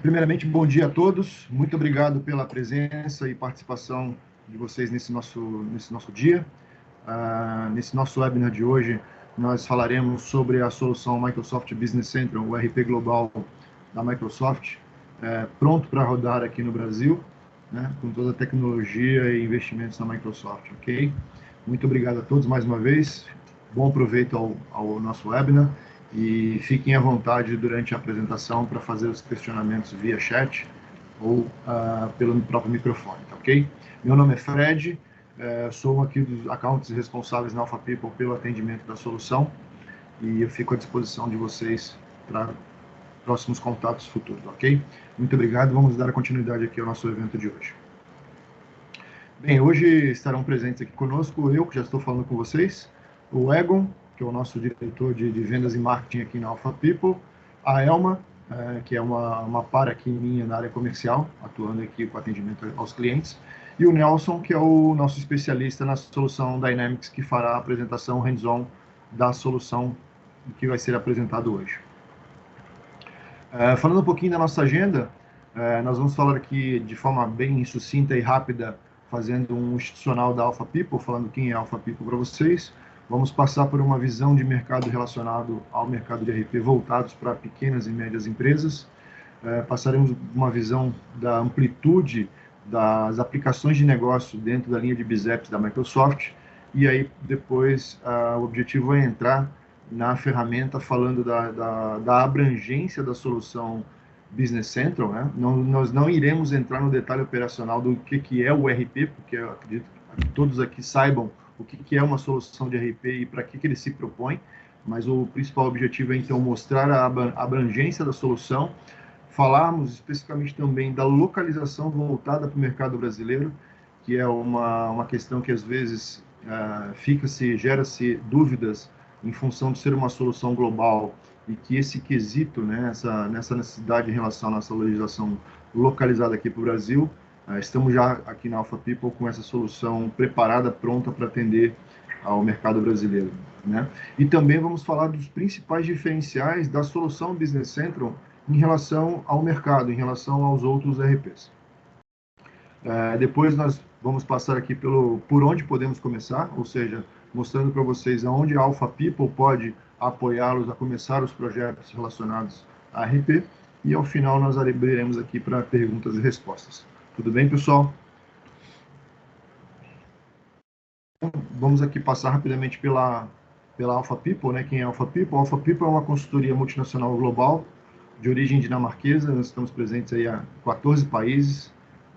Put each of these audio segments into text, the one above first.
Primeiramente, bom dia a todos. Muito obrigado pela presença e participação de vocês nesse nosso dia. Nesse nosso webinar de hoje, nós falaremos sobre a solução Microsoft Business Central, o RP Global da Microsoft, pronto para rodar aqui no Brasil, né, com toda a tecnologia e investimentos da Microsoft, ok? Muito obrigado a todos mais uma vez. Bom proveito ao nosso webinar. E fiquem à vontade durante a apresentação para fazer os questionamentos via chat ou pelo próprio microfone, tá ok? Meu nome é Fred, sou aqui dos accounts responsáveis na Alpha People pelo atendimento da solução e eu fico à disposição de vocês para próximos contatos futuros, ok? Muito obrigado, vamos dar continuidade aqui ao nosso evento de hoje. Bem, hoje estarão presentes aqui conosco eu, que já estou falando com vocês, o Egon, que é o nosso diretor de vendas e marketing aqui na Alpha People, a Elma, que é uma para aqui minha na área comercial, atuando aqui com atendimento aos clientes, e o Nelson, que é o nosso especialista na solução Dynamics, que fará a apresentação hands-on da solução que vai ser apresentado hoje. Falando um pouquinho da nossa agenda, nós vamos falar aqui de forma bem sucinta e rápida, fazendo um institucional da Alpha People, falando quem é Alpha People para vocês. Vamos passar por uma visão de mercado relacionado ao mercado de RP voltados para pequenas e médias empresas. Passaremos uma visão da amplitude das aplicações de negócio dentro da linha de BizApps da Microsoft. E aí, depois, o objetivo é entrar na ferramenta falando da abrangência da solução Business Central, né? Nós não iremos entrar no detalhe operacional do que é o RP, porque eu acredito que todos aqui saibam o que é uma solução de RP e para que ele se propõe, mas o principal objetivo é, então, mostrar a abrangência da solução, falarmos especificamente também da localização voltada para o mercado brasileiro, que é uma questão que, às vezes, gera-se dúvidas em função de ser uma solução global e que esse quesito, né, nessa necessidade em relação à nossa legislação localizada aqui para o Brasil, estamos já aqui na Alpha People com essa solução preparada, pronta para atender ao mercado brasileiro, né? E também vamos falar dos principais diferenciais da solução Business Central em relação ao mercado, em relação aos outros RPs. Depois nós vamos passar aqui por onde podemos começar, ou seja, mostrando para vocês aonde a Alpha People pode apoiá-los a começar os projetos relacionados a RP, e ao final nós abriremos aqui para perguntas e respostas. Tudo bem, pessoal? Vamos aqui passar rapidamente pela Alpha People, né? Quem é a Alpha People? A Alpha People é uma consultoria multinacional global de origem dinamarquesa. Nós estamos presentes aí há 14 países,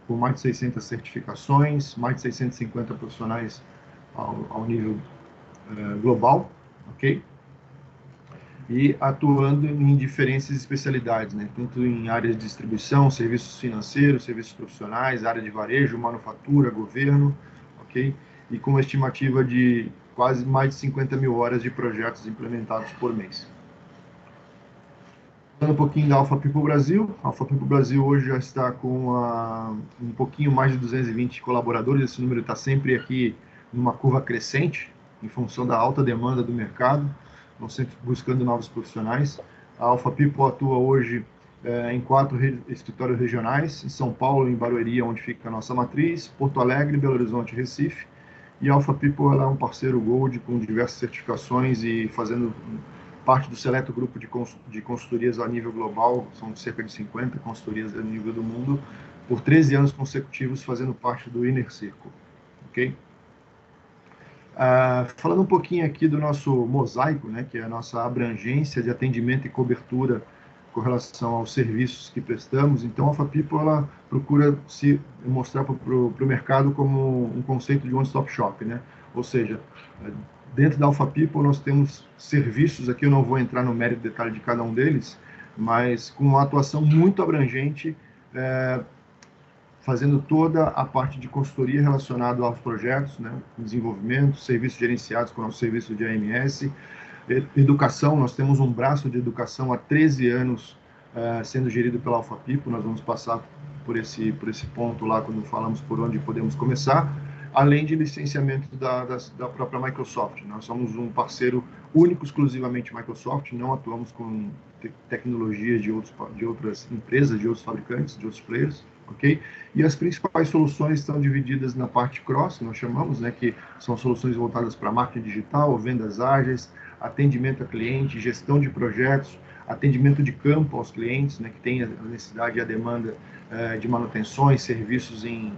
com mais de 600 certificações, mais de 650 profissionais ao nível global, ok? E atuando em diferentes especialidades, né? Tanto em áreas de distribuição, serviços financeiros, serviços profissionais, área de varejo, manufatura, governo, ok? E com uma estimativa de quase mais de 50 mil horas de projetos implementados por mês. Falando um pouquinho da Alpha People Brasil, a Alpha People Brasil hoje já está com um pouquinho mais de 220 colaboradores. Esse número está sempre aqui numa curva crescente, em função da alta demanda do mercado, estamos sempre buscando novos profissionais. A Alpha People atua hoje em 4 escritórios regionais, em São Paulo, em Barueri, onde fica a nossa matriz, Porto Alegre, Belo Horizonte e Recife. E a Alpha People ela é um parceiro Gold com diversas certificações e fazendo parte do seleto grupo de consultorias a nível global, são cerca de 50 consultorias a nível do mundo, por 13 anos consecutivos fazendo parte do Inner Circle, ok? Falando um pouquinho aqui do nosso mosaico, né, que é a nossa abrangência de atendimento e cobertura com relação aos serviços que prestamos. Então, a Alpha People ela procura se mostrar para o mercado como um conceito de one-stop shop, né? Ou seja, dentro da Alpha People nós temos serviços, aqui eu não vou entrar no mérito detalhe de cada um deles, mas com uma atuação muito abrangente, fazendo toda a parte de consultoria relacionada aos projetos, né, desenvolvimento, serviços gerenciados com o nosso serviço de AMS, educação. Nós temos um braço de educação há 13 anos sendo gerido pela Alpha People. Nós vamos passar por esse ponto lá quando falamos por onde podemos começar, além de licenciamento da própria Microsoft. Nós somos um parceiro único, exclusivamente Microsoft, não atuamos com tecnologias de outras empresas, de outros fabricantes, de outros players, ok? E as principais soluções estão divididas na parte cross, nós chamamos, né, que são soluções voltadas para marketing digital, vendas ágeis, atendimento a cliente, gestão de projetos, atendimento de campo aos clientes, né, que tem a necessidade e a demanda de manutenções, serviços em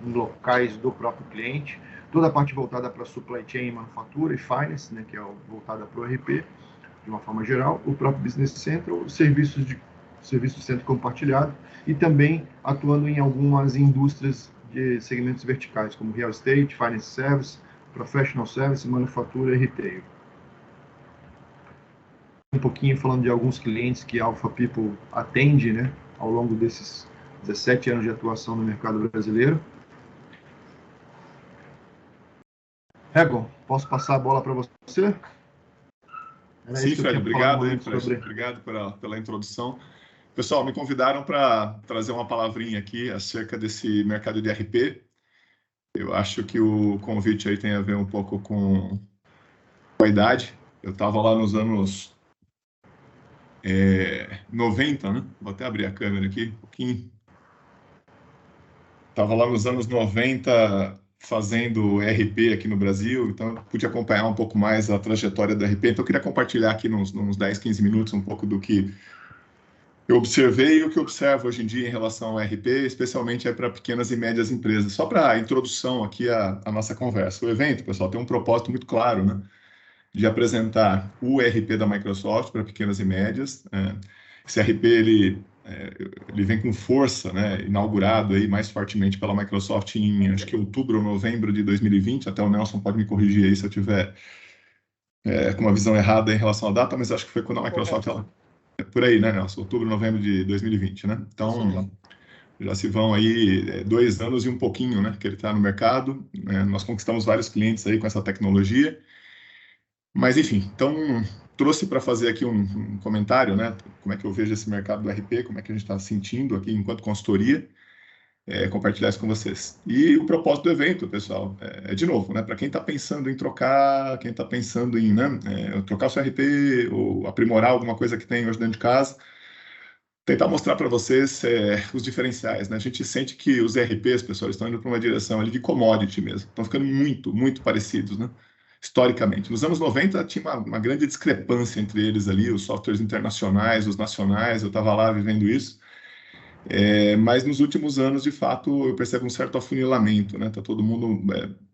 locais do próprio cliente, toda a parte voltada para supply chain, manufatura e finance, né, que é voltada para o ERP, de uma forma geral, o próprio Business Central, serviço de centro compartilhado e também atuando em algumas indústrias de segmentos verticais, como real estate, finance service, professional service, manufatura e retail. Um pouquinho falando de alguns clientes que a Alpha People atende, né, ao longo desses 17 anos de atuação no mercado brasileiro. Egon, posso passar a bola para você? Sim, Fred, obrigado aí, Fred. Obrigado pela introdução. Pessoal, me convidaram para trazer uma palavrinha aqui acerca desse mercado de RP. Eu acho que o convite aí tem a ver um pouco com a idade. Eu estava lá nos anos 90, né? Vou até abrir a câmera aqui um pouquinho. Estava lá nos anos 90 fazendo RP aqui no Brasil, então eu pude acompanhar um pouco mais a trajetória do RP. Então eu queria compartilhar aqui nos 10, 15 minutos um pouco do que eu observei e o que eu observo hoje em dia em relação ao RP, especialmente para pequenas e médias empresas. Só para introdução aqui à nossa conversa. O evento, pessoal, tem um propósito muito claro, né? De apresentar o RP da Microsoft para pequenas e médias. Esse RP, ele vem com força, né? Inaugurado aí mais fortemente pela Microsoft em, acho que outubro ou novembro de 2020. Até o Nelson pode me corrigir aí se eu tiver com uma visão errada em relação à data, mas acho que foi quando a Microsoft... por aí, né, Nelson? Outubro, novembro de 2020, né? Então, já se vão aí 2 anos e um pouquinho, né, que ele está no mercado. Nós conquistamos vários clientes aí com essa tecnologia. Mas, enfim, então, trouxe para fazer aqui um comentário, né? Como é que eu vejo esse mercado do RP, como é que a gente está sentindo aqui enquanto consultoria, compartilhar isso com vocês. E o propósito do evento, pessoal, de novo, né? Para quem está pensando em trocar, quem está pensando em trocar o seu RP ou aprimorar alguma coisa que tem hoje dentro de casa, tentar mostrar para vocês os diferenciais, né? A gente sente que os RPs, pessoal, estão indo para uma direção ali de commodity mesmo, estão ficando muito, muito parecidos, né? Historicamente. Nos anos 90 tinha uma grande discrepância entre eles ali, os softwares internacionais, os nacionais, eu estava lá vivendo isso. Mas nos últimos anos, de fato, eu percebo um certo afunilamento, né? Tá todo mundo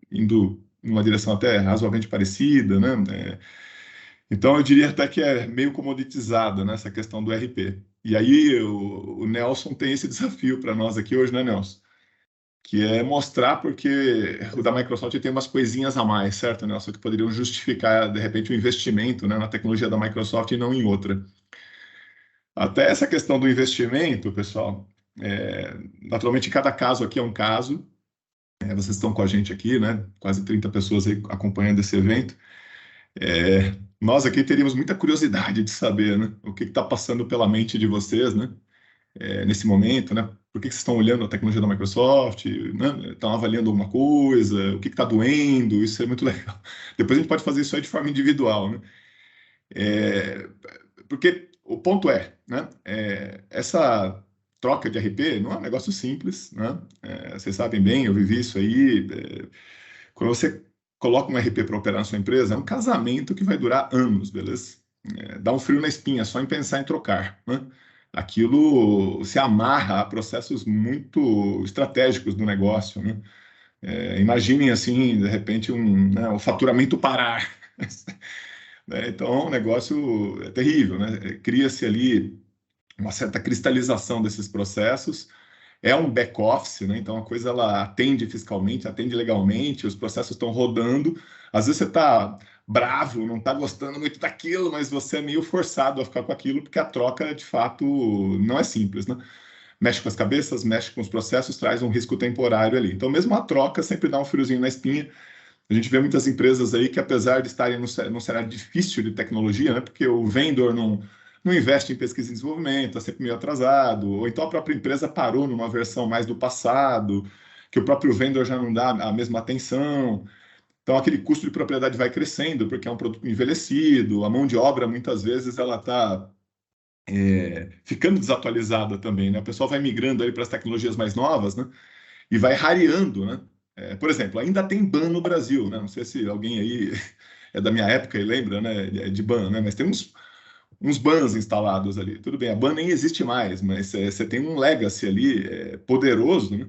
indo numa direção até razoavelmente parecida, né? Então, eu diria até que é meio comoditizada, né, essa questão do RP. E aí, o Nelson tem esse desafio para nós aqui hoje, né, Nelson? Que é mostrar porque o da Microsoft tem umas coisinhas a mais, certo, Nelson? Que poderiam justificar, de repente, o investimento, né, na tecnologia da Microsoft e não em outra. Até essa questão do investimento, pessoal, naturalmente, cada caso aqui é um caso. Vocês estão com a gente aqui, né? Quase 30 pessoas aí acompanhando esse evento. Nós aqui teríamos muita curiosidade de saber, né, o que está passando pela mente de vocês, né, nesse momento, né? Por que vocês estão olhando a tecnologia da Microsoft, né? Estão avaliando alguma coisa, o que está doendo, isso é muito legal. Depois a gente pode fazer isso aí de forma individual, né? Porque o ponto né, essa troca de RP não é um negócio simples, né? Vocês sabem bem, eu vivi isso aí. Quando você coloca um RP para operar na sua empresa, é um casamento que vai durar anos, beleza? Dá um frio na espinha só em pensar em trocar, né? Aquilo se amarra a processos muito estratégicos do negócio, né? Imaginem assim, de repente, o faturamento parar. Então, é um negócio terrível, né? Cria-se ali uma certa cristalização desses processos. É um back-office, né? Então a coisa ela atende fiscalmente, atende legalmente, os processos estão rodando. Às vezes você está bravo, não está gostando muito daquilo, mas você é meio forçado a ficar com aquilo, porque a troca, de fato, não é simples, né? Mexe com as cabeças, mexe com os processos, traz um risco temporário ali. Então, mesmo a troca sempre dá um friozinho na espinha. A gente vê muitas empresas aí que, apesar de estarem num cenário difícil de tecnologia, né? Porque o vendedor não investe em pesquisa e desenvolvimento, está sempre meio atrasado, ou então a própria empresa parou numa versão mais do passado, que o próprio vendedor já não dá a mesma atenção. Então, aquele custo de propriedade vai crescendo, porque é um produto envelhecido, a mão de obra, muitas vezes, ela está ficando desatualizada também, né? O pessoal vai migrando ali para as tecnologias mais novas, né? E vai rareando, né? Por exemplo, ainda tem ban no Brasil, né? Não sei se alguém aí é da minha época e lembra, né? De ban, né? Mas tem uns bans instalados ali. Tudo bem, a ban nem existe mais, mas você tem um legacy ali poderoso, né?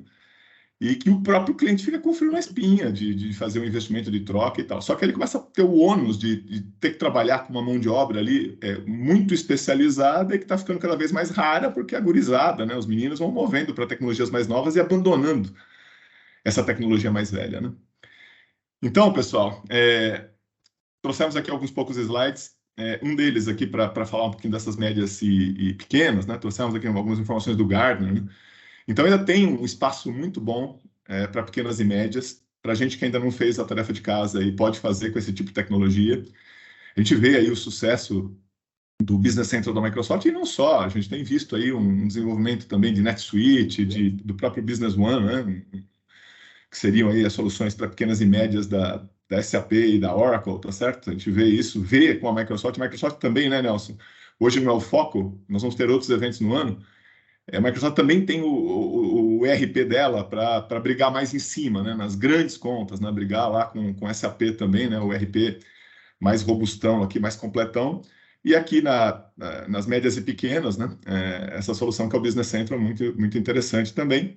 E que o próprio cliente fica com frio na espinha de fazer um investimento de troca e tal. Só que ele começa a ter o ônus de ter que trabalhar com uma mão de obra ali muito especializada e que está ficando cada vez mais rara porque a gurizada, né, os meninos vão movendo para tecnologias mais novas e abandonando essa tecnologia mais velha, né? Então, pessoal, trouxemos aqui alguns poucos slides. Um deles aqui para falar um pouquinho dessas médias e pequenas, né? Trouxemos aqui algumas informações do Gartner, né? Então, ainda tem um espaço muito bom para pequenas e médias, para a gente que ainda não fez a tarefa de casa e pode fazer com esse tipo de tecnologia. A gente vê aí o sucesso do Business Central da Microsoft e não só, a gente tem visto aí um desenvolvimento também de NetSuite, do próprio Business One, né? Que seriam aí as soluções para pequenas e médias da SAP e da Oracle, tá certo? A gente vê isso, vê com a Microsoft também, né, Nelson? Hoje não é o foco, nós vamos ter outros eventos no ano. A Microsoft também tem o ERP dela para brigar mais em cima, né, nas grandes contas, né, brigar lá com SAP também, né, o ERP mais robustão aqui, mais completão. E aqui nas médias e pequenas, né, essa solução que é o Business Central é muito, muito interessante também.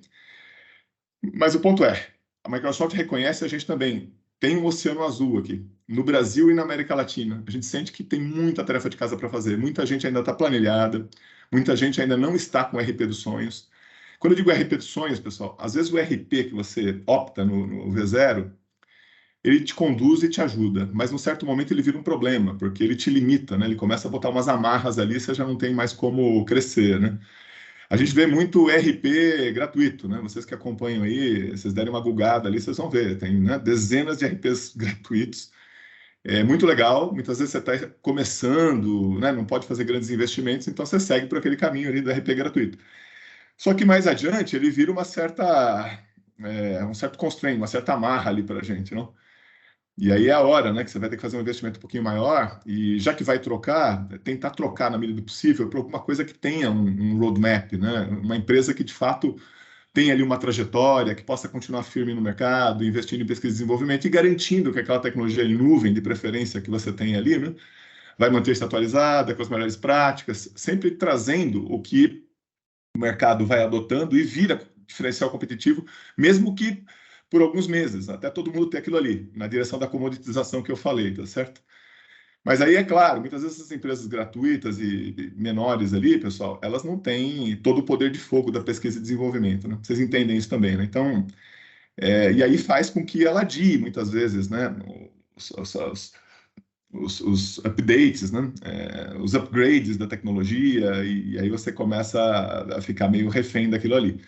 Mas o ponto é, a Microsoft reconhece a gente também tem um oceano azul aqui, no Brasil e na América Latina. A gente sente que tem muita tarefa de casa para fazer, muita gente ainda está planilhada, muita gente ainda não está com o RP dos sonhos. Quando eu digo RP dos sonhos, pessoal, às vezes o RP que você opta no V0, ele te conduz e te ajuda, mas num certo momento ele vira um problema, porque ele te limita, né? Ele começa a botar umas amarras ali, você já não tem mais como crescer, né? A gente vê muito RP gratuito, né? Vocês que acompanham aí, vocês derem uma googada ali, vocês vão ver. Tem, né, dezenas de RPs gratuitos. É muito legal. Muitas vezes você está começando, né? Não pode fazer grandes investimentos, então você segue por aquele caminho ali do RP gratuito. Só que mais adiante ele vira um certo constraint, uma certa amarra ali para a gente, não? E aí é a hora, né, que você vai ter que fazer um investimento um pouquinho maior e já que vai trocar, tentar trocar na medida do possível para alguma coisa que tenha um roadmap, né? Uma empresa que de fato tenha ali uma trajetória, que possa continuar firme no mercado, investindo em pesquisa e desenvolvimento e garantindo que aquela tecnologia em nuvem, de preferência, que você tem ali, né, vai manter-se atualizada, com as melhores práticas, sempre trazendo o que o mercado vai adotando e vira diferencial competitivo, mesmo que por alguns meses, até todo mundo ter aquilo ali, na direção da comoditização que eu falei, tá certo? Mas aí, é claro, muitas vezes essas empresas gratuitas e menores ali, pessoal, elas não têm todo o poder de fogo da pesquisa e desenvolvimento, né? Vocês entendem isso também, né? Então, e aí faz com que ela adie, muitas vezes, né? Os updates, né? Os upgrades da tecnologia, e aí você começa a ficar meio refém daquilo ali.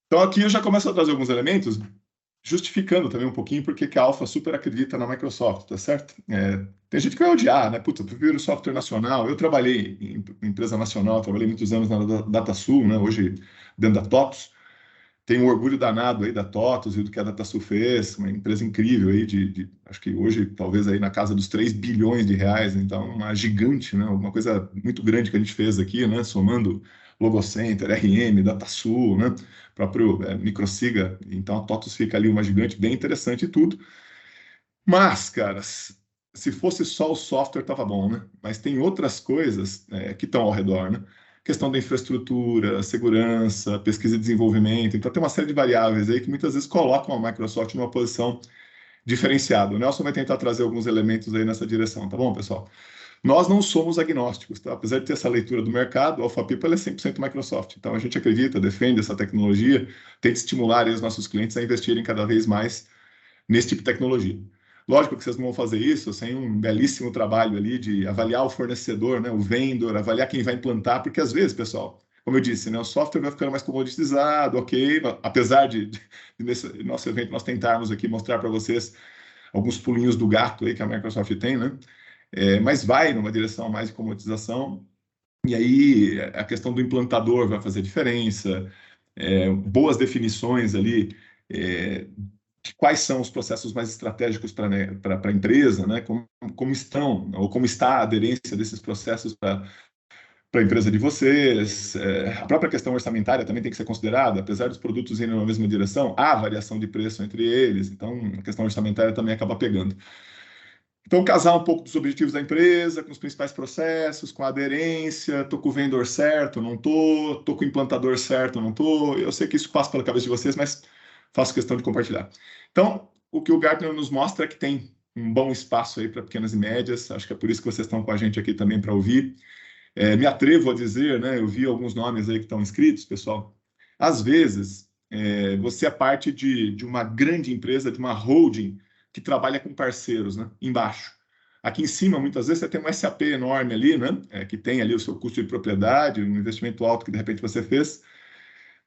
Então, aqui eu já começo a trazer alguns elementos justificando também um pouquinho porque que a Alpha super acredita na Microsoft, tá certo? Tem gente que vai odiar, né? Putz, eu prefiro software nacional. Eu trabalhei em empresa nacional, trabalhei muitos anos na DataSul, né? Hoje dentro da TOTUS. Tenho um orgulho danado aí da TOTUS e do que a DataSul fez, uma empresa incrível aí acho que hoje talvez aí na casa dos 3 bilhões de reais, então uma gigante, né? Uma coisa muito grande que a gente fez aqui, né? Somando Logocenter, RM, DataSul, né? Próprio Microsiga, então a TOTUS fica ali uma gigante, bem interessante e tudo. Mas, caras, se fosse só o software, tava bom, né? Mas tem outras coisas que estão ao redor, né? Questão da infraestrutura, segurança, pesquisa e desenvolvimento. Então, tem uma série de variáveis aí que muitas vezes colocam a Microsoft numa posição diferenciada. O Nelson vai tentar trazer alguns elementos aí nessa direção, tá bom, pessoal? Nós não somos agnósticos, tá? Apesar de ter essa leitura do mercado, a Alpha People é 100% Microsoft. Então, a gente acredita, defende essa tecnologia, tenta estimular aí os nossos clientes a investirem cada vez mais nesse tipo de tecnologia. Lógico que vocês não vão fazer isso sem um belíssimo trabalho ali de avaliar o fornecedor, né, o vendor, avaliar quem vai implantar, porque às vezes, pessoal, como eu disse, né, o software vai ficando mais comoditizado, ok, apesar de nesse nosso evento nós tentarmos aqui mostrar para vocês alguns pulinhos do gato aí que a Microsoft tem, né, mas vai numa direção mais de comoditização, e aí a questão do implantador vai fazer diferença, boas definições ali, de quais são os processos mais estratégicos para a empresa, né? Como estão, ou como está a aderência desses processos para para a empresa de vocês. A própria questão orçamentária também tem que ser considerada, apesar dos produtos irem na mesma direção, há variação de preço entre eles, então a questão orçamentária também acaba pegando. Então, casar um pouco dos objetivos da empresa, com os principais processos, com a aderência, estou com o vendedor certo, não estou com o implantador certo, não estou. Eu sei que isso passa pela cabeça de vocês, mas faço questão de compartilhar. Então, o que o Gartner nos mostra é que tem um bom espaço aí para pequenas e médias, acho que é por isso que vocês estão com a gente aqui também para ouvir. Me atrevo a dizer, né, eu vi alguns nomes aí que estão inscritos, pessoal, às vezes você é parte de uma grande empresa, de uma holding, que trabalha com parceiros, né, embaixo. Aqui em cima, muitas vezes, você tem um SAP enorme ali, né, que tem ali o seu custo de propriedade, um investimento alto que, de repente, você fez.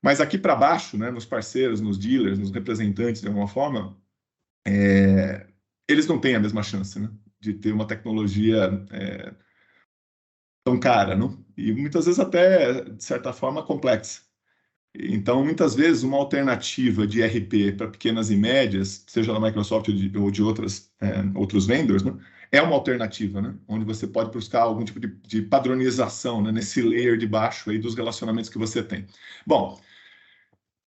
Mas aqui para baixo, né, nos parceiros, nos dealers, nos representantes, de alguma forma, eles não têm a mesma chance, né, de ter uma tecnologia tão cara, não? E muitas vezes até, de certa forma, complexa. Então, muitas vezes, uma alternativa de RP para pequenas e médias, seja da Microsoft ou de outros vendors, né, é uma alternativa, né, onde você pode buscar algum tipo de padronização, né, nesse layer de baixo aí dos relacionamentos que você tem. Bom,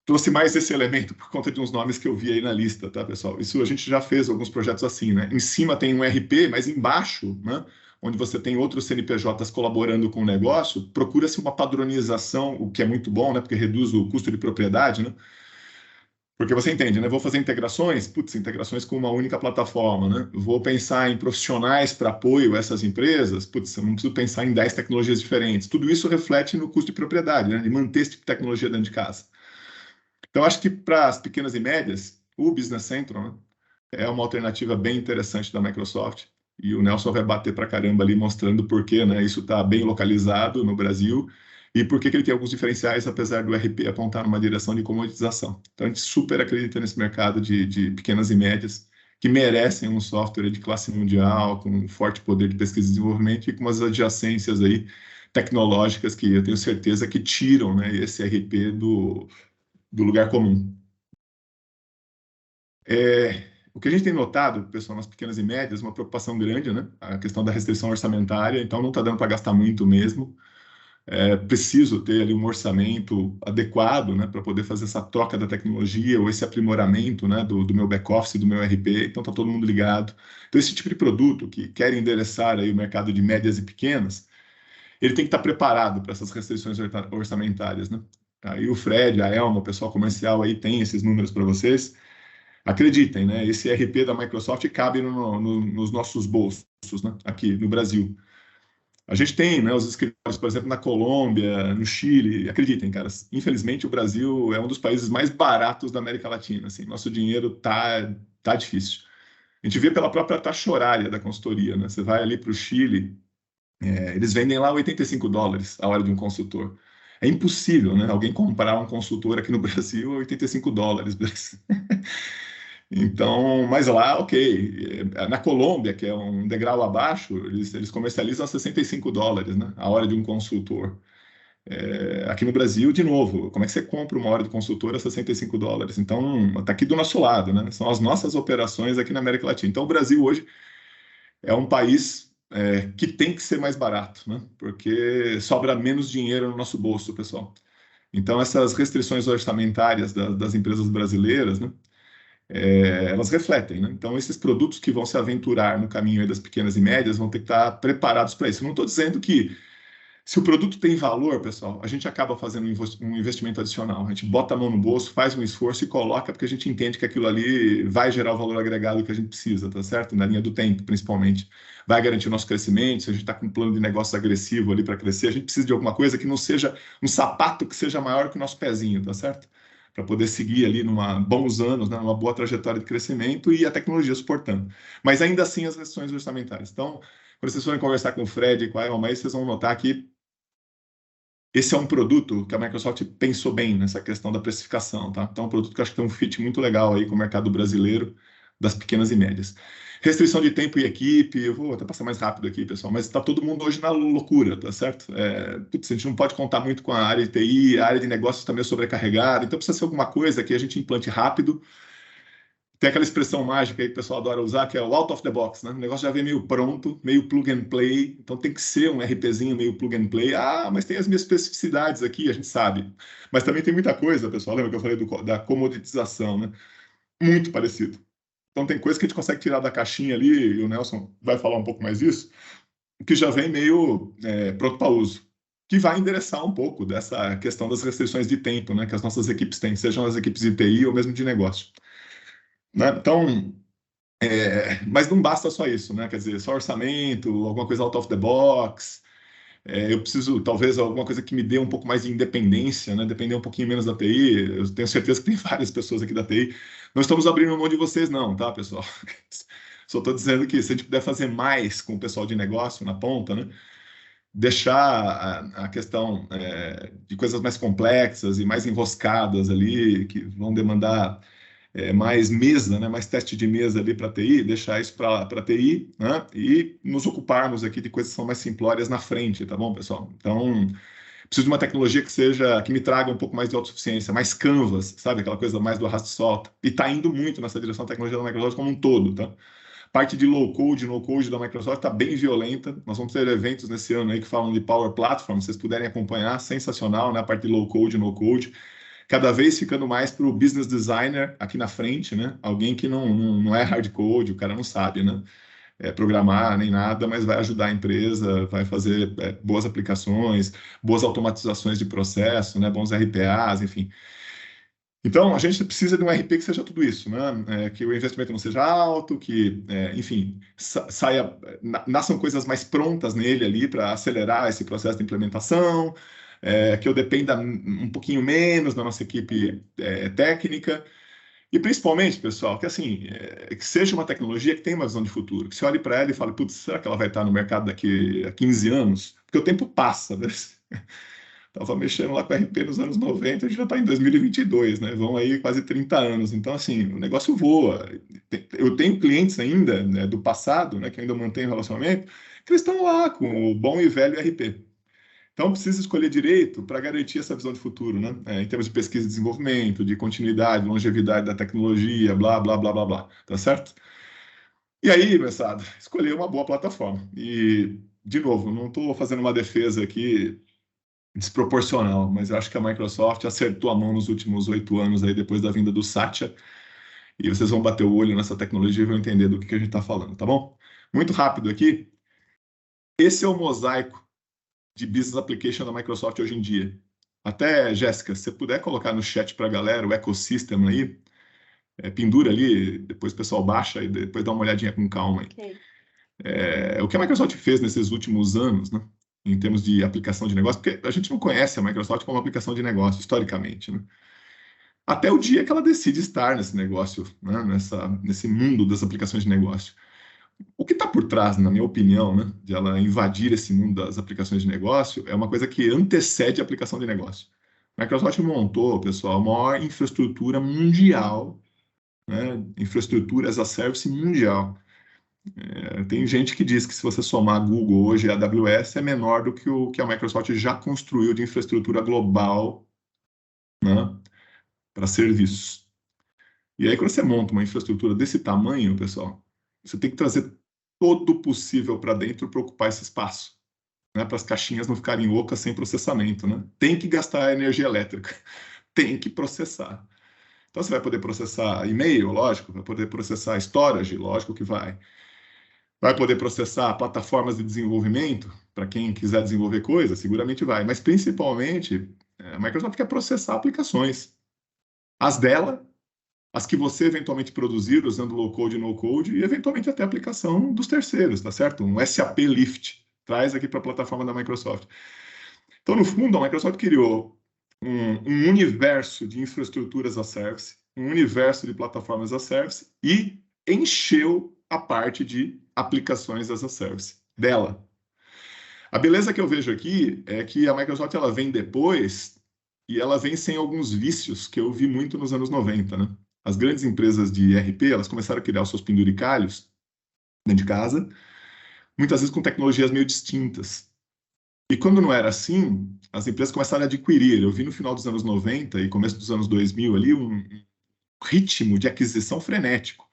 trouxe mais esse elemento por conta de uns nomes que eu vi aí na lista, tá, pessoal? Isso a gente já fez alguns projetos assim, né? Em cima tem um RP, mas embaixo, né, onde você tem outros CNPJs colaborando com o negócio, procura-se uma padronização, o que é muito bom, né? Porque reduz o custo de propriedade, né? Porque você entende, né? Vou fazer integrações com uma única plataforma, né? Vou pensar em profissionais para apoio a essas empresas, eu não preciso pensar em 10 tecnologias diferentes. Tudo isso reflete no custo de propriedade, né? De manter esse tipo de tecnologia dentro de casa. Então, acho que para as pequenas e médias, o Business Central, né, é uma alternativa bem interessante da Microsoft. E o Nelson vai bater para caramba ali, mostrando por que, né, isso está bem localizado no Brasil e por que ele tem alguns diferenciais, apesar do RP apontar numa direção de comoditização. Então, a gente super acredita nesse mercado de pequenas e médias, que merecem um software de classe mundial, com um forte poder de pesquisa e desenvolvimento e com umas adjacências aí tecnológicas que eu tenho certeza que tiram, né, esse RP do lugar comum. O que a gente tem notado, pessoal, nas pequenas e médias, uma preocupação grande, né? A questão da restrição orçamentária, então não está dando para gastar muito mesmo. Preciso ter ali um orçamento adequado, né, para poder fazer essa troca da tecnologia ou esse aprimoramento, né, do meu back-office, do meu RP, então está todo mundo ligado. Então, esse tipo de produto que quer endereçar aí o mercado de médias e pequenas, ele tem que estar preparado para essas restrições orçamentárias, né? Aí o Fred, a Elma, o pessoal comercial aí tem esses números para vocês. Acreditem, né? Esse RP da Microsoft cabe nos nossos bolsos, né? Aqui no Brasil. A gente tem, né, os escritórios, por exemplo, na Colômbia, no Chile. Acreditem, caras, infelizmente o Brasil é um dos países mais baratos da América Latina. Assim, nosso dinheiro tá difícil. A gente vê pela própria taxa horária da consultoria, né? Você vai ali para o Chile, eles vendem lá $85 a hora de um consultor. É impossível, né? Alguém comprar um consultor aqui no Brasil a $85. Então, mas lá, ok. Na Colômbia, que é um degrau abaixo, eles comercializam a $65, né? A hora de um consultor. Aqui no Brasil, de novo, como é que você compra uma hora de consultor a $65? Então, está aqui do nosso lado, né? São as nossas operações aqui na América Latina. Então, o Brasil hoje é um país que tem que ser mais barato, né? Porque sobra menos dinheiro no nosso bolso, pessoal. Então, essas restrições orçamentárias das empresas brasileiras, né? Elas refletem, né? Então, esses produtos que vão se aventurar no caminho aí das pequenas e médias vão ter que estar preparados para isso. Eu não estou dizendo que se o produto tem valor, pessoal, a gente acaba fazendo um investimento adicional. A gente bota a mão no bolso, faz um esforço e coloca, porque a gente entende que aquilo ali vai gerar o valor agregado que a gente precisa, tá certo? Na linha do tempo, principalmente. Vai garantir o nosso crescimento. Se a gente está com um plano de negócio agressivo ali para crescer, a gente precisa de alguma coisa que não seja um sapato que seja maior que o nosso pezinho, tá certo? Para poder seguir ali bons anos, né, numa boa trajetória de crescimento e a tecnologia suportando. Mas ainda assim as restrições orçamentárias. Então, quando vocês forem conversar com o Fred e com a Elma, vocês vão notar que esse é um produto que a Microsoft pensou bem nessa questão da precificação, tá? Então, é um produto que eu acho que tem um fit muito legal aí com o mercado brasileiro das pequenas e médias. Restrição de tempo e equipe, eu vou até passar mais rápido aqui, pessoal, mas está todo mundo hoje na loucura, tá certo? A gente não pode contar muito com a área de TI, a área de negócios está meio sobrecarregada, então precisa ser alguma coisa que a gente implante rápido, Tem aquela expressão mágica aí que o pessoal adora usar, que é o out of the box, né? O negócio já vem meio pronto, meio plug and play, então tem que ser um RPzinho meio plug and play. Ah, mas tem as minhas especificidades aqui, a gente sabe. Mas também tem muita coisa, pessoal. Lembra que eu falei da comoditização, né? Muito parecido. Então tem coisa que a gente consegue tirar da caixinha ali, e o Nelson vai falar um pouco mais disso, que já vem meio pronto para uso, que vai endereçar um pouco dessa questão das restrições de tempo, né? Que as nossas equipes têm, sejam as equipes de TI ou mesmo de negócio. Né? Então, mas não basta só isso, né? Quer dizer, só orçamento, alguma coisa out of the box. Eu preciso, talvez, alguma coisa que me dê um pouco mais de independência, né? Depender um pouquinho menos da TI. Eu tenho certeza que tem várias pessoas aqui da TI. Não estamos abrindo mão de vocês, não, tá, pessoal? Só estou dizendo que se a gente puder fazer mais com o pessoal de negócio na ponta, né? Deixar a questão de coisas mais complexas e mais enroscadas ali, que vão demandar mais mesa, né, mais teste de mesa ali para TI, deixar isso para TI, né, e nos ocuparmos aqui de coisas que são mais simplórias na frente, tá bom, pessoal? Então, preciso de uma tecnologia que me traga um pouco mais de autossuficiência, mais canvas, sabe? Aquela coisa mais do arrasto e solta. E está indo muito nessa direção da tecnologia da Microsoft como um todo, tá? Parte de low-code, no-code da Microsoft está bem violenta. Nós vamos ter eventos nesse ano aí que falam de Power Platform, se vocês puderem acompanhar, sensacional, né? A parte de low-code, no-code. Cada vez ficando mais para o business designer aqui na frente, né? Alguém que não é hard code, o cara não sabe, né? Programar nem nada, mas vai ajudar a empresa, vai fazer boas aplicações, boas automatizações de processo, né? Bons RPAs, enfim. Então, a gente precisa de um RP que seja tudo isso, né? Que o investimento não seja alto, que, enfim, nasçam coisas mais prontas nele ali para acelerar esse processo de implementação, que eu dependa um pouquinho menos da nossa equipe técnica, e principalmente, pessoal, que assim, que seja uma tecnologia que tenha uma visão de futuro, que você olhe para ela e fale, putz, será que ela vai estar no mercado daqui a 15 anos? Porque o tempo passa, né? Estava mexendo lá com RP nos anos 90, a gente já está em 2022, né? Vão aí quase 30 anos. Então, assim, o negócio voa. Eu tenho clientes ainda, né, do passado, né, que ainda mantenho relacionamento, que eles estão lá com o bom e velho RP. Então, precisa escolher direito para garantir essa visão de futuro, né? Em termos de pesquisa e desenvolvimento, de continuidade, longevidade da tecnologia, blá, blá, blá, blá, blá. Tá certo? E aí, moçada, escolher uma boa plataforma. E, de novo, não estou fazendo uma defesa aqui desproporcional, mas eu acho que a Microsoft acertou a mão nos últimos 8 anos aí, depois da vinda do Satya, e vocês vão bater o olho nessa tecnologia e vão entender do que a gente está falando, tá bom? Muito rápido aqui. Esse é o mosaico de Business Application da Microsoft hoje em dia. Até, Jéssica, se você puder colocar no chat para a galera o ecossistema aí, pendura ali, depois o pessoal baixa e depois dá uma olhadinha com calma aí. Okay. O que a Microsoft fez nesses últimos anos, né, em termos de aplicação de negócio, porque a gente não conhece a Microsoft como uma aplicação de negócio, historicamente, né? Até o dia que ela decide estar nesse negócio, né, nesse mundo das aplicações de negócio. O que está por trás, na minha opinião, né, de ela invadir esse mundo das aplicações de negócio, é uma coisa que antecede a aplicação de negócio. A Microsoft montou, pessoal, a maior infraestrutura mundial, né, infraestrutura as a service mundial. Tem gente que diz que se você somar Google hoje e a AWS é menor do que o que a Microsoft já construiu de infraestrutura global, né, para serviços. E aí, quando você monta uma infraestrutura desse tamanho, pessoal, você tem que trazer todo o possível para dentro para ocupar esse espaço, né, para as caixinhas não ficarem ocas sem processamento, né? Tem que gastar energia elétrica, tem que processar. Então, você vai poder processar e-mail, lógico, vai poder processar storage, lógico que vai. Vai poder processar plataformas de desenvolvimento, para quem quiser desenvolver coisas, seguramente vai. Mas, principalmente, a Microsoft quer processar aplicações. As dela, as que você eventualmente produzir usando low-code e no-code, e eventualmente até a aplicação dos terceiros, tá certo? Um SAP Lift, traz aqui para a plataforma da Microsoft. Então, no fundo, a Microsoft criou um universo de infraestruturas as a service, um universo de plataformas as a service, e encheu a parte de aplicações as a service dela. A beleza que eu vejo aqui é que a Microsoft ela vem depois e ela vem sem alguns vícios que eu vi muito nos anos 90, né? As grandes empresas de ERP, elas começaram a criar os seus penduricalhos dentro de casa, muitas vezes com tecnologias meio distintas. E quando não era assim, as empresas começaram a adquirir. Eu vi no final dos anos 90 e começo dos anos 2000 ali ritmo de aquisição frenético.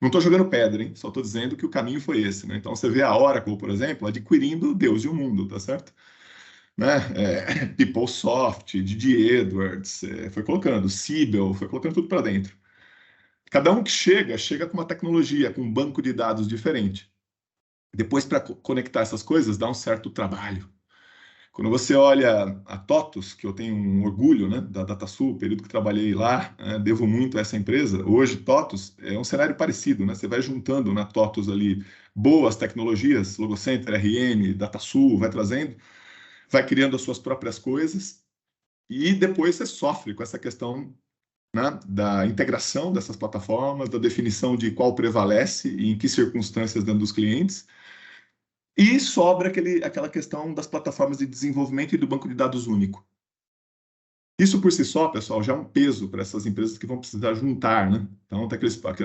Não estou jogando pedra, hein? Só estou dizendo que o caminho foi esse, né? Então, você vê a Oracle, por exemplo, adquirindo Deus e o mundo, tá certo? Né? PeopleSoft, Didi Edwards, foi colocando, Siebel, foi colocando tudo para dentro. Cada um que chega com uma tecnologia, com um banco de dados diferente. Depois, para conectar essas coisas, dá um certo trabalho. Quando você olha a TOTUS, que eu tenho um orgulho, né, da DataSul, o período que trabalhei lá, devo muito a essa empresa. Hoje, TOTUS é um cenário parecido, né? Você vai juntando na TOTUS ali boas tecnologias, Logocenter, RM, DataSul, vai trazendo, vai criando as suas próprias coisas e depois você sofre com essa questão, né, da integração dessas plataformas, da definição de qual prevalece e em que circunstâncias dentro dos clientes. E sobra aquela questão das plataformas de desenvolvimento e do banco de dados único. Isso por si só, pessoal, já é um peso para essas empresas que vão precisar juntar, né? Então, tem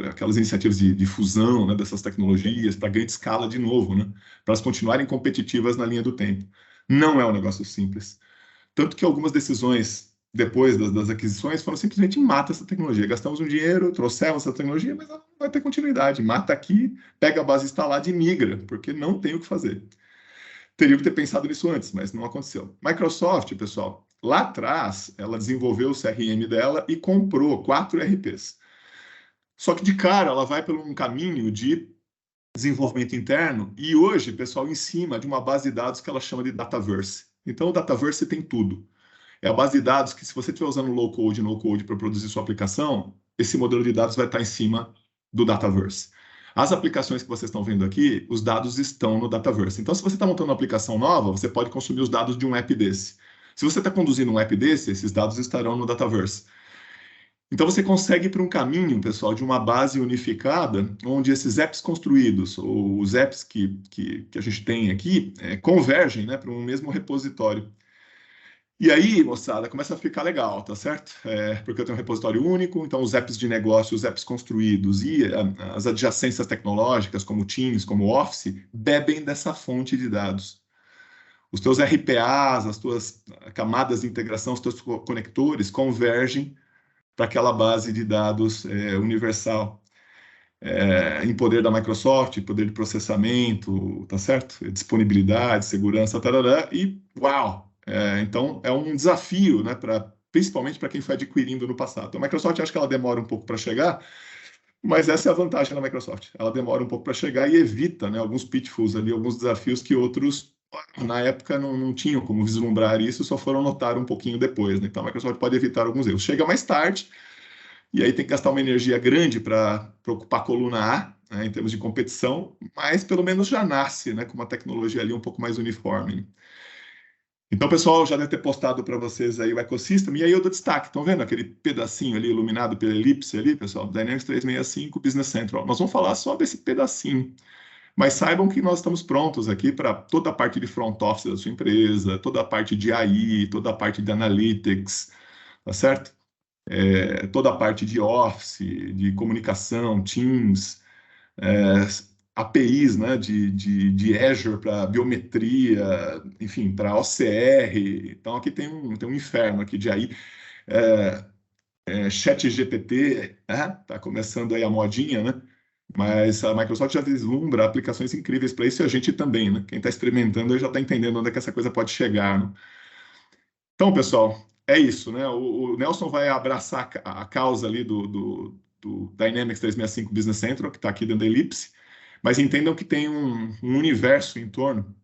aquelas iniciativas de fusão, né, dessas tecnologias para grande escala de novo, né? Para elas continuarem competitivas na linha do tempo. Não é um negócio simples. Tanto que algumas decisões depois das aquisições foram simplesmente mata essa tecnologia. Gastamos um dinheiro, trouxemos essa tecnologia, mas ela não vai ter continuidade. Mata aqui, pega a base instalada e migra, porque não tem o que fazer. Teria que ter pensado nisso antes, mas não aconteceu. Microsoft, pessoal, lá atrás, ela desenvolveu o CRM dela e comprou 4 ERPs. Só que de cara, ela vai por um caminho de desenvolvimento interno e hoje, pessoal, em cima de uma base de dados que ela chama de Dataverse. Então, o Dataverse tem tudo. É a base de dados que, se você estiver usando low code e no code para produzir sua aplicação, esse modelo de dados vai estar em cima do Dataverse. As aplicações que vocês estão vendo aqui, os dados estão no Dataverse. Então, se você está montando uma aplicação nova, você pode consumir os dados de um app desse. Se você está conduzindo um app desse, esses dados estarão no Dataverse. Então, você consegue ir para um caminho, pessoal, de uma base unificada, onde esses apps construídos, ou os apps que a gente tem aqui, convergem, né, para um mesmo repositório. E aí, moçada, começa a ficar legal, tá certo? Porque eu tenho um repositório único, então os apps de negócio, os apps construídos e as adjacências tecnológicas, como Teams, como Office, bebem dessa fonte de dados. Os teus RPAs, as tuas camadas de integração, os teus conectores convergem para aquela base de dados universal. Em poder da Microsoft, poder de processamento, tá certo? Disponibilidade, segurança, tarará, e uau! Então, é um desafio, né, principalmente para quem foi adquirindo no passado. Então, a Microsoft, acho que ela demora um pouco para chegar, mas essa é a vantagem da Microsoft. Ela demora um pouco para chegar e evita, né, alguns pitfalls ali, alguns desafios que outros, na época, não tinham como vislumbrar isso, só foram notar um pouquinho depois. Né? Então, a Microsoft pode evitar alguns erros. Chega mais tarde, e aí tem que gastar uma energia grande para ocupar a coluna A, né, em termos de competição, mas pelo menos já nasce, né, com uma tecnologia ali um pouco mais uniforme. Então, pessoal, já deve ter postado para vocês aí o ecossistema, e aí eu dou destaque. Estão vendo aquele pedacinho ali iluminado pela elipse ali, pessoal? Dynamics 365 Business Central. Nós vamos falar só desse pedacinho. Mas saibam que nós estamos prontos aqui para toda a parte de front office da sua empresa, toda a parte de AI, toda a parte de analytics, tá certo? Toda a parte de Office, de comunicação, Teams, APIs, né, de Azure para biometria, enfim, para OCR. Então, aqui tem um inferno aqui de AI. ChatGPT, tá começando aí a modinha, né? Mas a Microsoft já vislumbra aplicações incríveis para isso e a gente também, né? Quem está experimentando já está entendendo onde é que essa coisa pode chegar, né? Então, pessoal, é isso, né? O Nelson vai abraçar a causa ali do Dynamics 365 Business Central, que está aqui dentro da Elipse, mas entendam que tem um universo em torno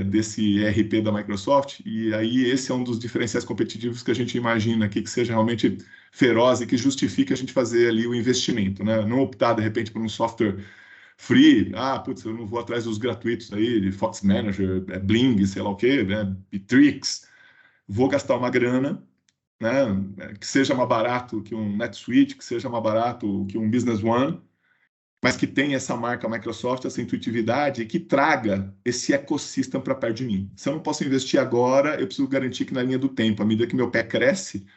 desse ERP da Microsoft, e aí esse é um dos diferenciais competitivos que a gente imagina aqui, que seja realmente feroz e que justifique a gente fazer ali o investimento, né? Não optar, de repente, por um software free, putz, eu não vou atrás dos gratuitos aí, de Fox Manager, Bling, sei lá o quê, né? Bitrix, vou gastar uma grana, né? Que seja mais barato que um NetSuite, que seja mais barato que um Business One, mas que tenha essa marca Microsoft, essa intuitividade e que traga esse ecossistema para perto de mim. Se eu não posso investir agora, eu preciso garantir que na linha do tempo, à medida que meu pé cresce,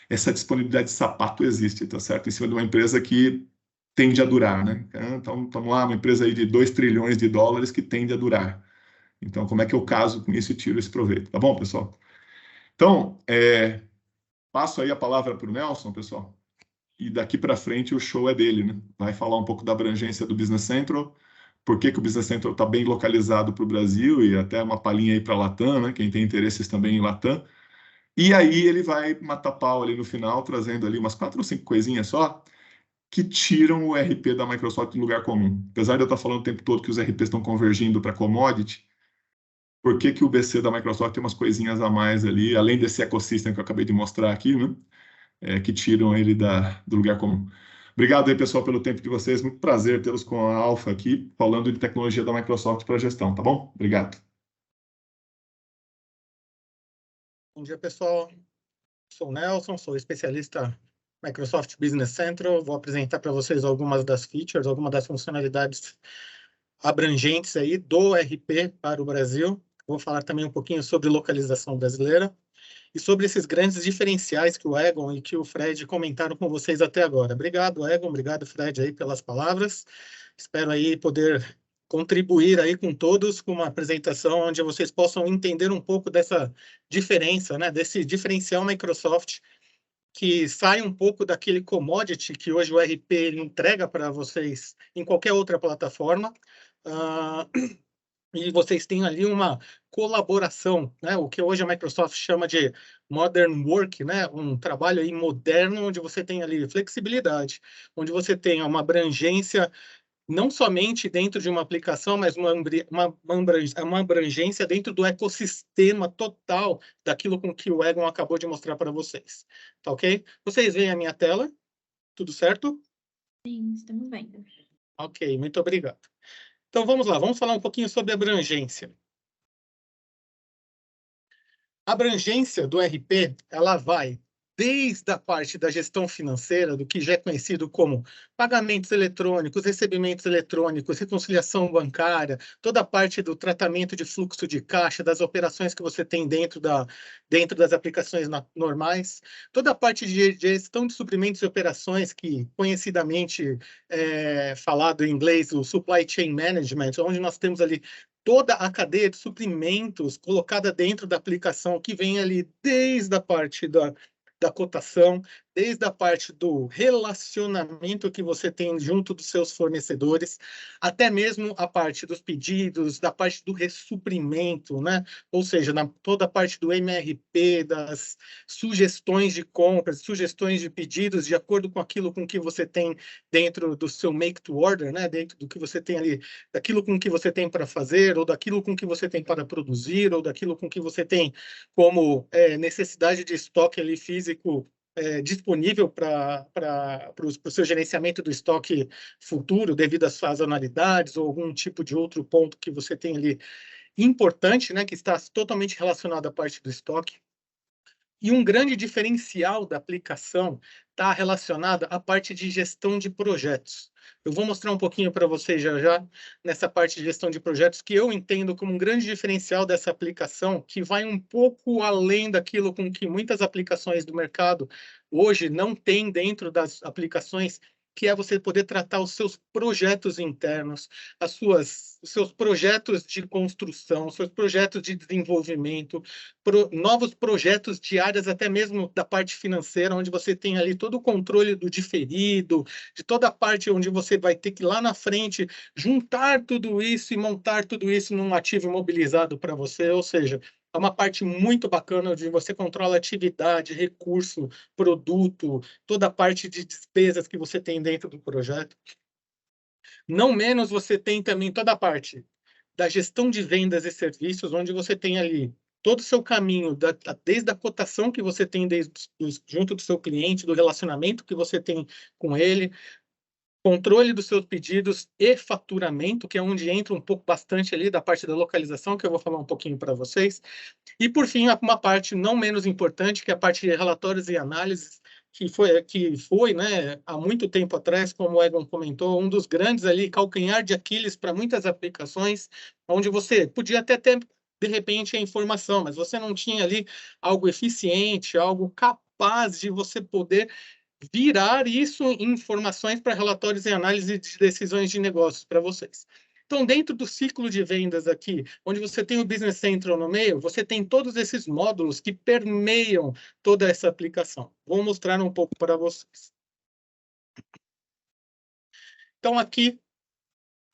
essa disponibilidade de sapato existe, tá certo? Em cima de uma empresa que tende a durar, né? Então, vamos lá, uma empresa aí de 2 trilhões de dólares que tende a durar. Então, como é que eu caso com isso e tiro esse proveito? Tá bom, pessoal? Então, passo aí a palavra para o Nelson, pessoal. e daqui para frente o show é dele, né? Vai falar um pouco da abrangência do Business Central, por que o Business Central está bem localizado para o Brasil e até uma palhinha aí para a Latam, né? Quem tem interesses também em Latam. E aí ele vai matar pau ali no final, trazendo ali umas 4 ou 5 coisinhas só, que tiram o RP da Microsoft do lugar comum. Apesar de eu estar falando o tempo todo que os RPs estão convergindo para commodity, por que que o BC da Microsoft tem umas coisinhas a mais ali, além desse ecossistema que eu acabei de mostrar aqui, né? Que tiram ele do lugar comum. Obrigado aí, pessoal, pelo tempo de vocês. Muito prazer tê-los com a Alfa aqui, falando de tecnologia da Microsoft para gestão, tá bom? Obrigado. Bom dia, pessoal. Sou o Nelson, sou especialista Microsoft Business Central. Vou apresentar para vocês algumas das features, algumas das funcionalidades abrangentes aí do RP para o Brasil. Vou falar também um pouquinho sobre localização brasileira e sobre esses grandes diferenciais que o Egon e que o Fred comentaram com vocês até agora. Obrigado, Egon, obrigado, Fred, aí pelas palavras. Espero aí poder contribuir aí com todos com uma apresentação onde vocês possam entender um pouco dessa diferença, né, desse diferencial Microsoft que sai um pouco daquele commodity que hoje o RP entrega para vocês em qualquer outra plataforma. E vocês têm ali uma colaboração, né? O que hoje a Microsoft chama de modern work, né? Um trabalho aí moderno onde você tem ali flexibilidade, onde você tem uma abrangência não somente dentro de uma aplicação, mas uma abrangência dentro do ecossistema total daquilo com que o Egon acabou de mostrar para vocês. Tá ok? Vocês veem a minha tela? Tudo certo? Sim, estamos vendo. Ok, muito obrigado. Então vamos lá, vamos falar um pouquinho sobre abrangência. A abrangência do RP, ela vai desde a parte da gestão financeira, do que já é conhecido como pagamentos eletrônicos, recebimentos eletrônicos, reconciliação bancária, toda a parte do tratamento de fluxo de caixa, das operações que você tem dentro das aplicações normais, toda a parte de gestão de suprimentos e operações, que conhecidamente é falado em inglês, o Supply Chain Management, onde nós temos ali toda a cadeia de suprimentos colocada dentro da aplicação, que vem ali desde a parte da cotação, desde a parte do relacionamento que você tem junto dos seus fornecedores, até mesmo a parte dos pedidos, da parte do ressuprimento, né? Ou seja, toda a parte do MRP, das sugestões de compras, sugestões de pedidos, de acordo com aquilo com que você tem dentro do seu make to order, né? Dentro do que você tem ali, daquilo com que você tem para fazer, ou daquilo com que você tem para produzir, ou daquilo com que você tem como necessidade de estoque ali físico disponível para o seu gerenciamento do estoque futuro, devido às sazonalidades ou algum tipo de outro ponto que você tem ali importante, né, que está totalmente relacionado à parte do estoque. E um grande diferencial da aplicação está relacionado à parte de gestão de projetos. Eu vou mostrar um pouquinho para vocês já nessa parte de gestão de projetos, que eu entendo como um grande diferencial dessa aplicação, que vai um pouco além daquilo com que muitas aplicações do mercado hoje não têm dentro das aplicações, que é você poder tratar os seus projetos internos, os seus projetos de construção, os seus projetos de desenvolvimento, novos projetos de áreas até mesmo da parte financeira, onde você tem ali todo o controle do diferido, de toda a parte onde você vai ter que lá na frente juntar tudo isso e montar tudo isso num ativo imobilizado para você, ou seja, é uma parte muito bacana onde você controla atividade, recurso, produto, toda a parte de despesas que você tem dentro do projeto. Não menos você tem também toda a parte da gestão de vendas e serviços, onde você tem ali todo o seu caminho, desde a cotação que você tem junto do seu cliente, do relacionamento que você tem com ele, controle dos seus pedidos e faturamento, que é onde entra um pouco bastante ali da parte da localização, que eu vou falar um pouquinho para vocês. E, por fim, uma parte não menos importante, que é a parte de relatórios e análises, que foi, né, há muito tempo atrás, como o Egon comentou, um dos grandes ali, calcanhar de Aquiles para muitas aplicações, onde você podia até ter, de repente, a informação, mas você não tinha ali algo eficiente, algo capaz de você poder virar isso em informações para relatórios e análise de decisões de negócios para vocês. Então, dentro do ciclo de vendas aqui, onde você tem o Business Central no meio, você tem todos esses módulos que permeiam toda essa aplicação. Vou mostrar um pouco para vocês. Então, aqui,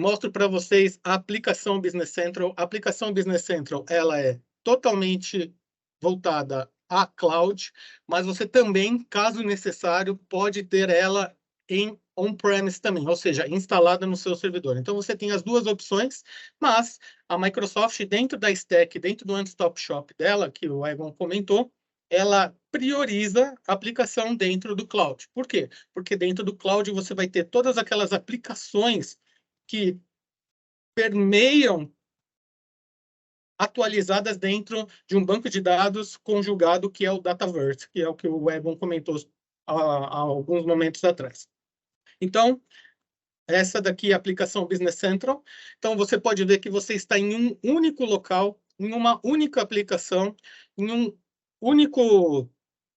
mostro para vocês a aplicação Business Central. A aplicação Business Central, ela é totalmente voltada à cloud, mas você também, caso necessário, pode ter ela em on-premise também, ou seja, instalada no seu servidor. Então, você tem as duas opções, mas a Microsoft, dentro da stack, dentro do one-stop shop dela, que o Egon comentou, ela prioriza a aplicação dentro do cloud. Por quê? Porque dentro do cloud você vai ter todas aquelas aplicações que permeiam atualizadas dentro de um banco de dados conjugado, que é o Dataverse, que é o que o Egon comentou há alguns momentos atrás. Então, essa daqui é a aplicação Business Central. Então, você pode ver que você está em um único local, em uma única aplicação, em um único...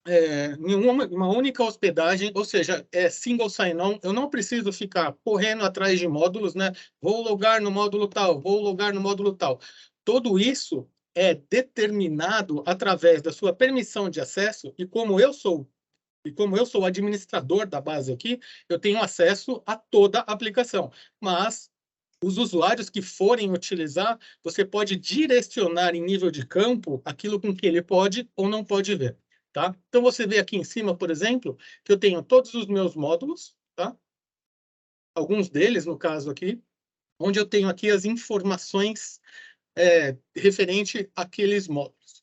em uma única hospedagem, ou seja, é single sign-on. Eu não preciso ficar correndo atrás de módulos, né? Vou logar no módulo tal, vou logar no módulo tal. Tudo isso é determinado através da sua permissão de acesso, e como eu sou o administrador da base aqui, eu tenho acesso a toda a aplicação. Mas os usuários que forem utilizar, você pode direcionar em nível de campo aquilo com que ele pode ou não pode ver. Tá? Então, você vê aqui em cima, por exemplo, que eu tenho todos os meus módulos, tá? Alguns deles, no caso aqui, onde eu tenho aqui as informações referente àqueles módulos.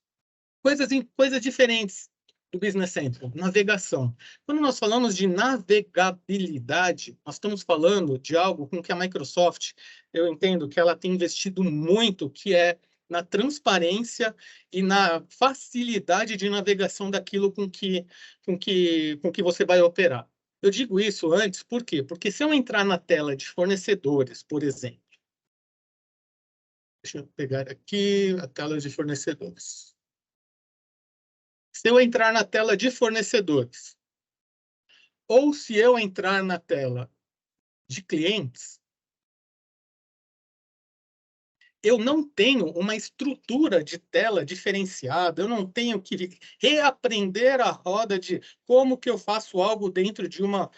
Coisas diferentes do Business Central, navegação. Quando nós falamos de navegabilidade, nós estamos falando de algo com que a Microsoft, eu entendo que ela tem investido muito, que é na transparência e na facilidade de navegação daquilo com que você vai operar. Eu digo isso antes, por quê? Porque se eu entrar na tela de fornecedores, por exemplo, deixa eu pegar aqui a tela de fornecedores. Se eu entrar na tela de fornecedores, ou se eu entrar na tela de clientes, eu não tenho uma estrutura de tela diferenciada, eu não tenho que reaprender a roda de como que eu faço algo dentro de uma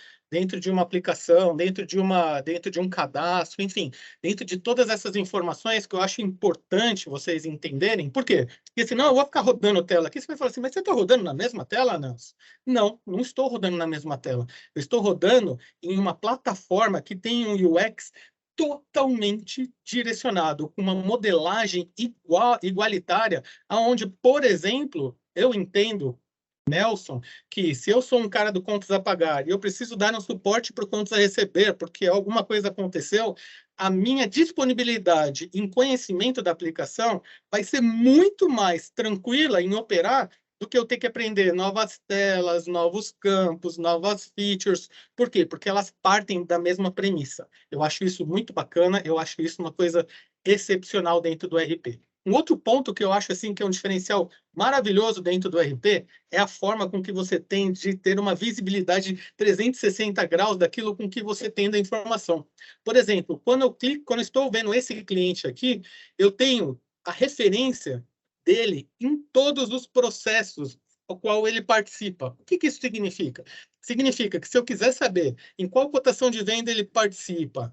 aplicação, dentro de um cadastro, enfim, dentro de todas essas informações que eu acho importante vocês entenderem. Por quê? Porque senão eu vou ficar rodando tela aqui, você vai falar assim, mas você está rodando na mesma tela, Nelson? Não, não estou rodando na mesma tela. Eu estou rodando em uma plataforma que tem um UX totalmente direcionado, com uma modelagem igualitária, aonde, por exemplo, eu entendo, Nelson, que se eu sou um cara do contas a pagar e eu preciso dar um suporte para o contas a receber, porque alguma coisa aconteceu, a minha disponibilidade em conhecimento da aplicação vai ser muito mais tranquila em operar do que eu ter que aprender novas telas, novos campos, novas features. Por quê? Porque elas partem da mesma premissa. Eu acho isso muito bacana, eu acho isso uma coisa excepcional dentro do RP. Um outro ponto que eu acho assim que é um diferencial maravilhoso dentro do RP é a forma com que você tem de ter uma visibilidade 360 graus daquilo com que você tem da informação. Por exemplo, quando eu estou vendo esse cliente aqui, eu tenho a referência dele em todos os processos ao qual ele participa. O que isso significa? Significa que se eu quiser saber em qual cotação de venda ele participa,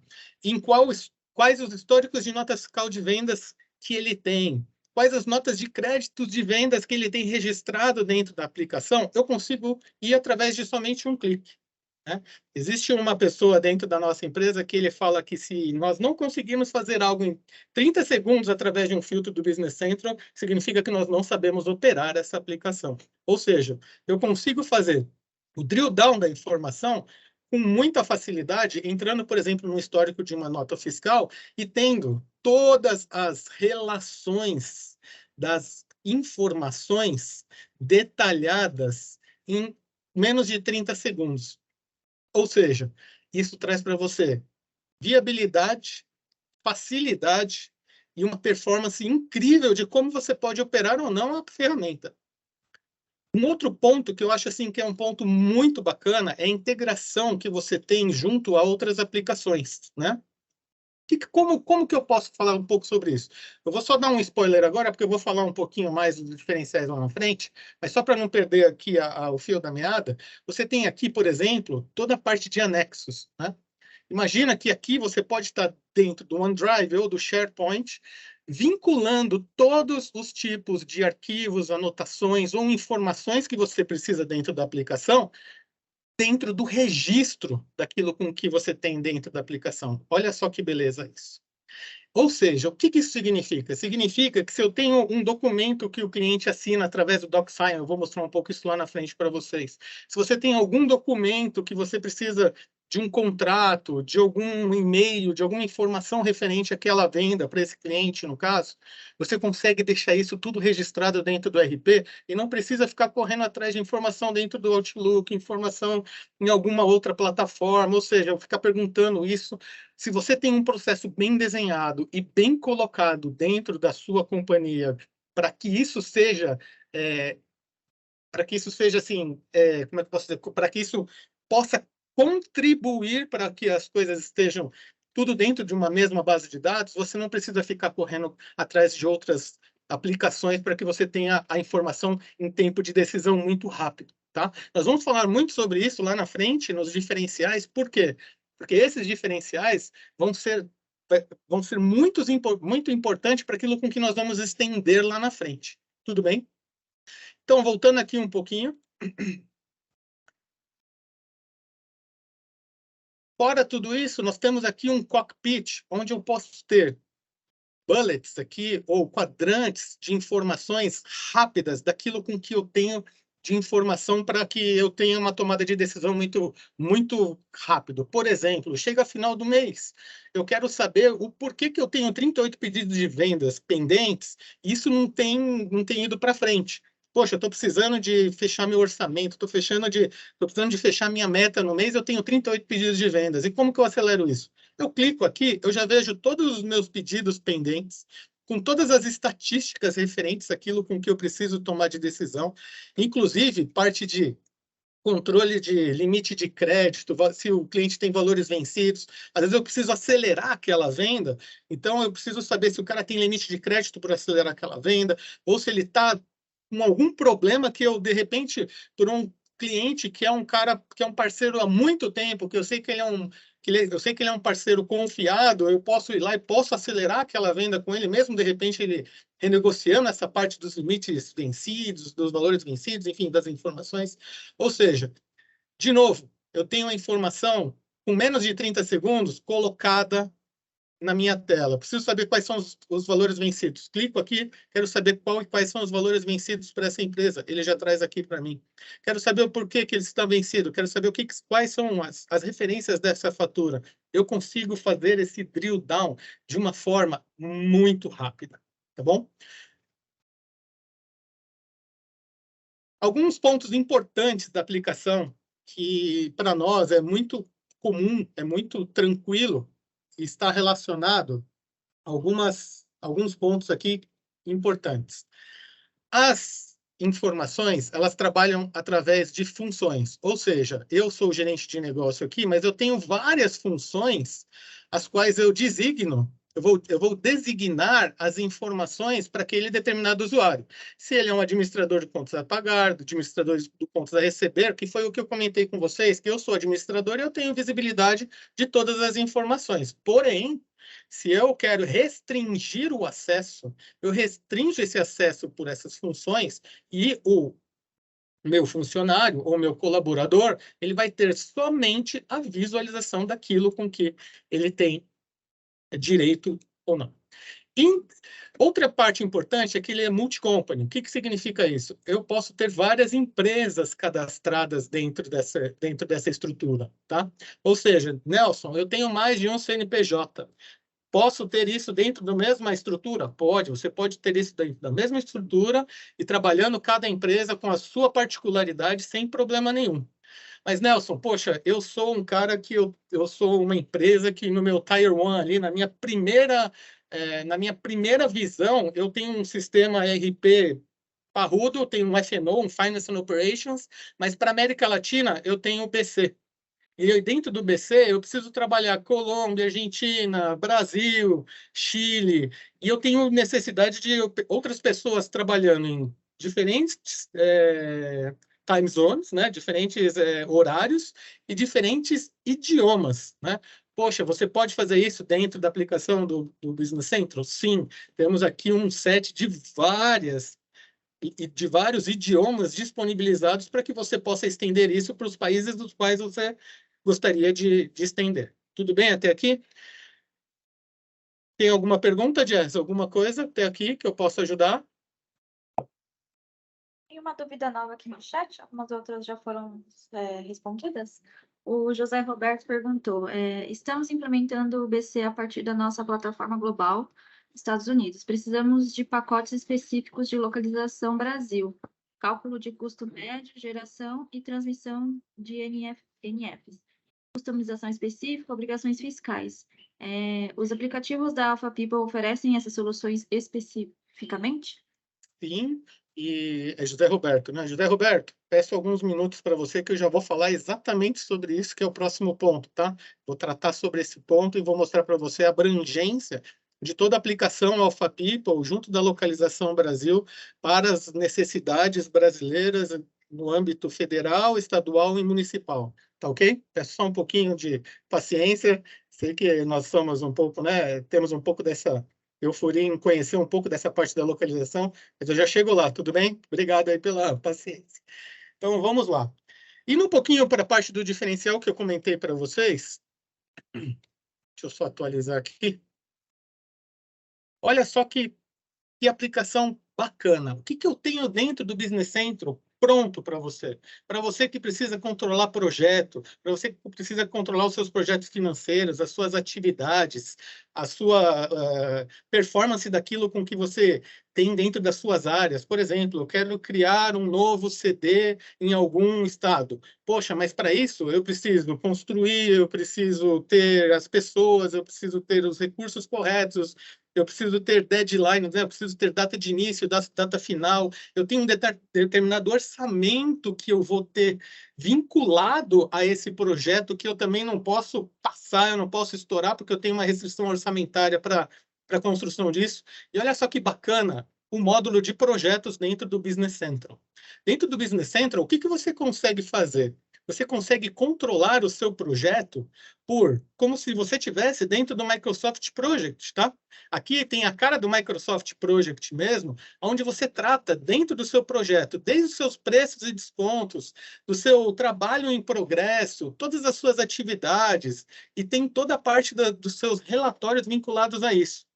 quais os históricos de nota fiscal de vendas que ele tem, quais as notas de créditos de vendas que ele tem registrado dentro da aplicação, eu consigo ir através de somente um clique. Né? Existe uma pessoa dentro da nossa empresa que ele fala que se nós não conseguirmos fazer algo em 30 segundos através de um filtro do Business Central, significa que nós não sabemos operar essa aplicação. Ou seja, eu consigo fazer o drill down da informação com muita facilidade, entrando, por exemplo, no histórico de uma nota fiscal e tendo todas as relações das informações detalhadas em menos de 30 segundos. Ou seja, isso traz para você viabilidade, facilidade e uma performance incrível de como você pode operar ou não a ferramenta. Um outro ponto que eu acho assim que é um ponto muito bacana é a integração que você tem junto a outras aplicações, né? Como que eu posso falar um pouco sobre isso? Eu vou só dar um spoiler agora, porque eu vou falar um pouquinho mais dos diferenciais lá na frente, mas só para não perder aqui o fio da meada, você tem aqui, por exemplo, toda a parte de anexos, né? Imagina que aqui você pode estar dentro do OneDrive ou do SharePoint, vinculando todos os tipos de arquivos, anotações ou informações que você precisa dentro da aplicação, dentro do registro daquilo com que você tem dentro da aplicação. Olha só que beleza isso. Ou seja, o que isso significa? Significa que se eu tenho um documento que o cliente assina através do DocSign, eu vou mostrar um pouco isso lá na frente para vocês. Se você tem algum documento que você precisa de um contrato, de algum e-mail, de alguma informação referente àquela venda para esse cliente, no caso, você consegue deixar isso tudo registrado dentro do RP e não precisa ficar correndo atrás de informação dentro do Outlook, informação em alguma outra plataforma, ou seja, ficar perguntando isso. Se você tem um processo bem desenhado e bem colocado dentro da sua companhia, para que isso seja, assim, como é que eu posso dizer? Para que isso possa contribuir para que as coisas estejam tudo dentro de uma mesma base de dados, você não precisa ficar correndo atrás de outras aplicações para que você tenha a informação em tempo de decisão muito rápido, tá? Nós vamos falar muito sobre isso lá na frente, nos diferenciais. Por quê? Porque esses diferenciais vão ser muito importantes para aquilo com que nós vamos estender lá na frente. Tudo bem? Então, voltando aqui um pouquinho. Fora tudo isso, nós temos aqui um cockpit, onde eu posso ter bullets aqui, ou quadrantes de informações rápidas daquilo com que eu tenho de informação para que eu tenha uma tomada de decisão muito rápido. Por exemplo, chega final do mês, eu quero saber o porquê que eu tenho 38 pedidos de vendas pendentes, e isso não tem ido para frente. Poxa, eu estou precisando de fechar meu orçamento, estou precisando de fechar minha meta no mês, eu tenho 38 pedidos de vendas. E como que eu acelero isso? Eu clico aqui, eu já vejo todos os meus pedidos pendentes, com todas as estatísticas referentes àquilo com que eu preciso tomar de decisão, inclusive parte de controle de limite de crédito, se o cliente tem valores vencidos. Às vezes eu preciso acelerar aquela venda, então eu preciso saber se o cara tem limite de crédito para acelerar aquela venda, ou se ele está com algum problema que eu, de repente, por um cliente que é um cara, que é um parceiro há muito tempo, que eu sei que ele é um parceiro confiado, eu posso ir lá e posso acelerar aquela venda com ele, mesmo de repente ele renegociando essa parte dos limites vencidos, dos valores vencidos, enfim, das informações. Ou seja, de novo, eu tenho a informação com menos de 30 segundos colocada na minha tela. Preciso saber quais são os valores vencidos. Clico aqui, quero saber quais são os valores vencidos para essa empresa. Ele já traz aqui para mim. Quero saber o porquê que eles estão vencidos. Quero saber quais são as referências dessa fatura. Eu consigo fazer esse drill down de uma forma muito rápida. Tá bom? Alguns pontos importantes da aplicação que, para nós, é muito comum, é muito tranquilo, está relacionado a alguns pontos aqui importantes. As informações, elas trabalham através de funções, ou seja, eu sou o gerente de negócio aqui, mas eu tenho várias funções as quais eu designo. Eu vou designar as informações para aquele determinado usuário. Se ele é um administrador de contas a pagar, administrador de contas a receber, que foi o que eu comentei com vocês, que eu sou administrador e eu tenho visibilidade de todas as informações. Porém, se eu quero restringir o acesso, eu restringo esse acesso por essas funções e o meu funcionário ou meu colaborador, ele vai ter somente a visualização daquilo com que ele tem direito ou não. Outra parte importante é que ele é multi-company. O que significa isso? Eu posso ter várias empresas cadastradas dentro dessa estrutura, tá? Ou seja, Nelson, eu tenho mais de um CNPJ. Posso ter isso dentro da mesma estrutura? Pode. Você pode ter isso dentro da mesma estrutura e trabalhando cada empresa com a sua particularidade sem problema nenhum. Mas, Nelson, poxa, eu sou um cara que eu sou uma empresa que no meu Tier 1 ali, na minha primeira visão, eu tenho um sistema ERP parrudo, eu tenho um FNO, um Finance and Operations, mas para a América Latina eu tenho o BC. E dentro do BC eu preciso trabalhar Colômbia, Argentina, Brasil, Chile, e eu tenho necessidade de outras pessoas trabalhando em diferentes time zones, né? Diferentes horários e diferentes idiomas, né? Poxa, você pode fazer isso dentro da aplicação do Business Central? Sim, temos aqui um set de vários idiomas disponibilizados para que você possa estender isso para os países dos quais você gostaria de estender. Tudo bem até aqui? Tem alguma pergunta, Jess? Alguma coisa até aqui que eu possa ajudar? Tem uma dúvida nova aqui no chat, algumas outras já foram respondidas. O José Roberto perguntou, estamos implementando o BC a partir da nossa plataforma global, Estados Unidos. Precisamos de pacotes específicos de localização Brasil, cálculo de custo médio, geração e transmissão de NFs, customização específica, obrigações fiscais. Os aplicativos da Alpha People oferecem essas soluções especificamente? Sim, e é José Roberto, né? José Roberto, peço alguns minutos para você que eu já vou falar exatamente sobre isso, que é o próximo ponto, tá? Vou tratar sobre esse ponto e vou mostrar para você a abrangência de toda a aplicação Alpha People junto da localização Brasil para as necessidades brasileiras no âmbito federal, estadual e municipal, tá ok? Peço só um pouquinho de paciência, sei que nós somos um pouco, né? Temos um pouco dessa euforia em conhecer um pouco dessa parte da localização, mas eu já chego lá, tudo bem? Obrigado aí pela paciência. Então, vamos lá. Indo um pouquinho para a parte do diferencial que eu comentei para vocês, deixa eu só atualizar aqui. Olha só que aplicação bacana. O que eu tenho dentro do Business Central pronto para você? Para você que precisa controlar projeto, para você que precisa controlar os seus projetos financeiros, as suas atividades, a sua performance daquilo com que você tem dentro das suas áreas. Por exemplo, eu quero criar um novo CD em algum estado. Poxa, mas para isso eu preciso construir, eu preciso ter as pessoas, eu preciso ter os recursos corretos, eu preciso ter deadline, né? Eu preciso ter data de início, data final, eu tenho um determinado orçamento que eu vou ter vinculado a esse projeto que eu também não posso passar, eu não posso estourar, porque eu tenho uma restrição orçamentária para a construção disso. E olha só que bacana, o módulo de projetos dentro do Business Central. Dentro do Business Central, o que você consegue fazer? Você consegue controlar o seu projeto como se você tivesse dentro do Microsoft Project, tá? Aqui tem a cara do Microsoft Project mesmo, onde você trata dentro do seu projeto, desde os seus preços e descontos, do seu trabalho em progresso, todas as suas atividades, e tem toda a parte dos seus relatórios vinculados a isso.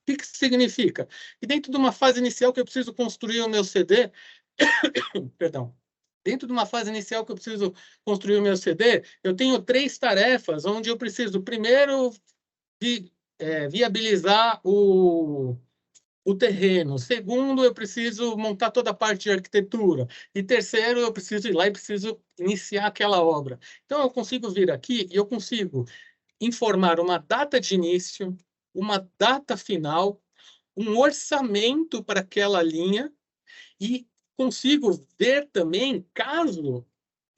O que significa? Que dentro de uma fase inicial que eu preciso construir o meu CD, perdão, dentro de uma fase inicial que eu preciso construir o meu CD, eu tenho 3 tarefas, onde eu preciso, primeiro, viabilizar o terreno. Segundo, eu preciso montar toda a parte de arquitetura. E terceiro, eu preciso ir lá e preciso iniciar aquela obra. Então, eu consigo vir aqui e eu consigo informar uma data de início, uma data final, um orçamento para aquela linha e consigo ver também, caso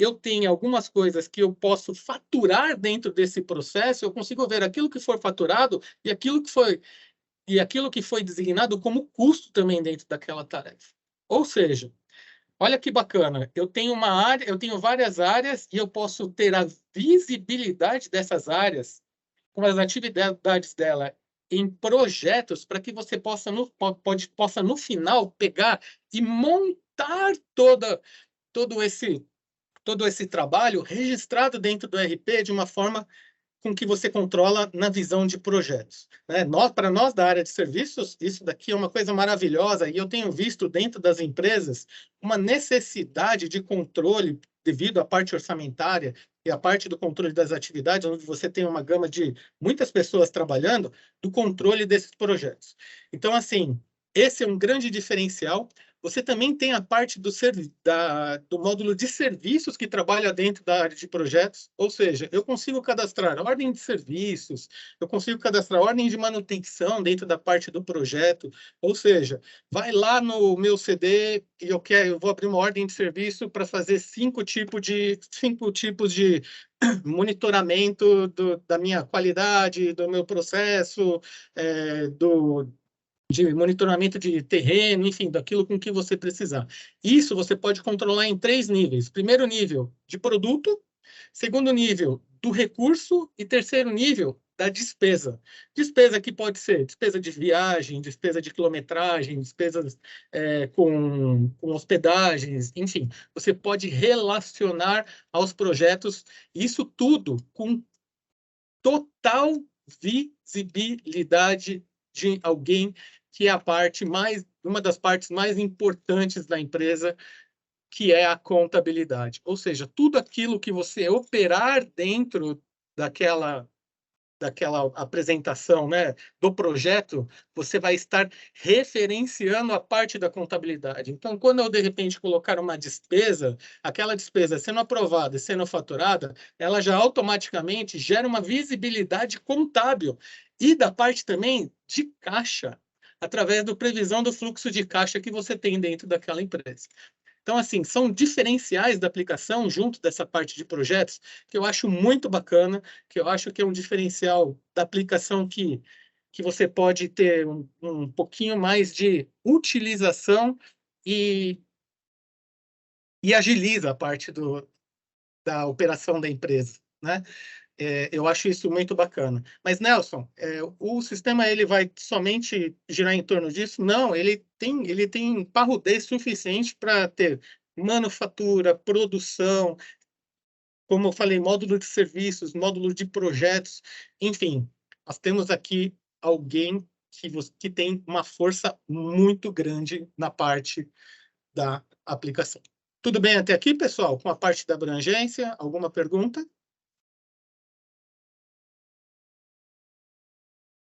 eu tenha algumas coisas que eu posso faturar dentro desse processo, eu consigo ver aquilo que for faturado e aquilo que foi designado como custo também dentro daquela tarefa. Ou seja, olha que bacana, eu tenho uma área, eu tenho várias áreas e eu posso ter a visibilidade dessas áreas com as atividades dela em projetos para que você possa no final pegar e montar todo esse trabalho registrado dentro do RP de uma forma com que você controla na visão de projetos, né? Para nós da área de serviços, isso daqui é uma coisa maravilhosa e eu tenho visto dentro das empresas uma necessidade de controle devido à parte orçamentária e à parte do controle das atividades, onde você tem uma gama de muitas pessoas trabalhando, do controle desses projetos. Então, assim, esse é um grande diferencial. Você também tem a parte do módulo de serviços que trabalha dentro da área de projetos, ou seja, eu consigo cadastrar ordem de serviços, eu consigo cadastrar ordem de manutenção dentro da parte do projeto, ou seja, vai lá no meu CD e eu vou abrir uma ordem de serviço para fazer 5 tipos de monitoramento da minha qualidade, do meu processo, de monitoramento de terreno, enfim, daquilo com que você precisar. Isso você pode controlar em 3 níveis. Primeiro nível, de produto. Segundo nível, do recurso e terceiro nível da despesa. Despesa que pode ser despesa de viagem, despesa de quilometragem, despesas com hospedagens, enfim. Você pode relacionar aos projetos, isso tudo com total visibilidade de alguém que é uma das partes mais importantes da empresa, que é a contabilidade. Ou seja, tudo aquilo que você operar dentro daquela apresentação, né, do projeto, você vai estar referenciando a parte da contabilidade. Então, quando eu, de repente, colocar uma despesa, aquela despesa sendo aprovada e sendo faturada, ela já automaticamente gera uma visibilidade contábil e da parte também de caixa, através da previsão do fluxo de caixa que você tem dentro daquela empresa. Então, assim, são diferenciais da aplicação junto dessa parte de projetos que eu acho muito bacana, que eu acho que é um diferencial da aplicação que você pode ter um pouquinho mais de utilização e agiliza a parte da operação da empresa, né? Eu acho isso muito bacana. Mas, Nelson, o sistema ele vai somente girar em torno disso? Não, ele tem parrudez suficiente para ter manufatura, produção, como eu falei, módulo de serviços, módulo de projetos, enfim. Nós temos aqui alguém que tem uma força muito grande na parte da aplicação. Tudo bem até aqui, pessoal? Com a parte da abrangência, alguma pergunta?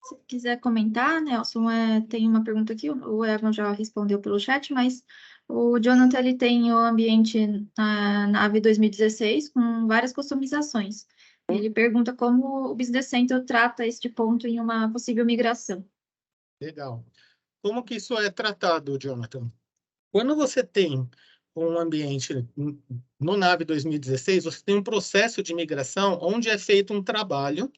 Se quiser comentar, Nelson, tem uma pergunta aqui, o Evan já respondeu pelo chat, mas o Jonathan ele tem o ambiente na nave 2016 com várias customizações. Ele pergunta como o Business Central trata este ponto em uma possível migração. Legal. Como que isso é tratado, Jonathan? Quando você tem um ambiente no nave 2016, você tem um processo de migração onde é feito um trabalho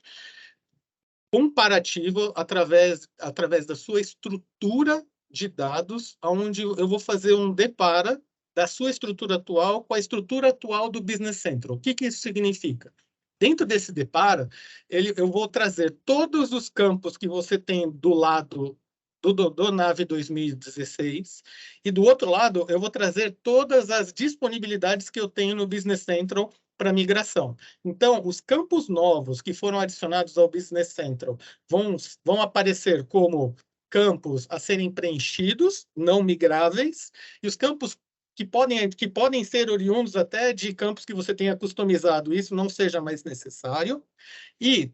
comparativo através da sua estrutura de dados, onde eu vou fazer um depara da sua estrutura atual com a estrutura atual do Business Central. O que isso significa? Dentro desse depara, eu vou trazer todos os campos que você tem do lado do nave 2016 e do outro lado eu vou trazer todas as disponibilidades que eu tenho no Business Central para migração. Então, os campos novos que foram adicionados ao Business Central vão aparecer como campos a serem preenchidos, não migráveis, e os campos que podem ser oriundos até de campos que você tenha customizado, isso não seja mais necessário. E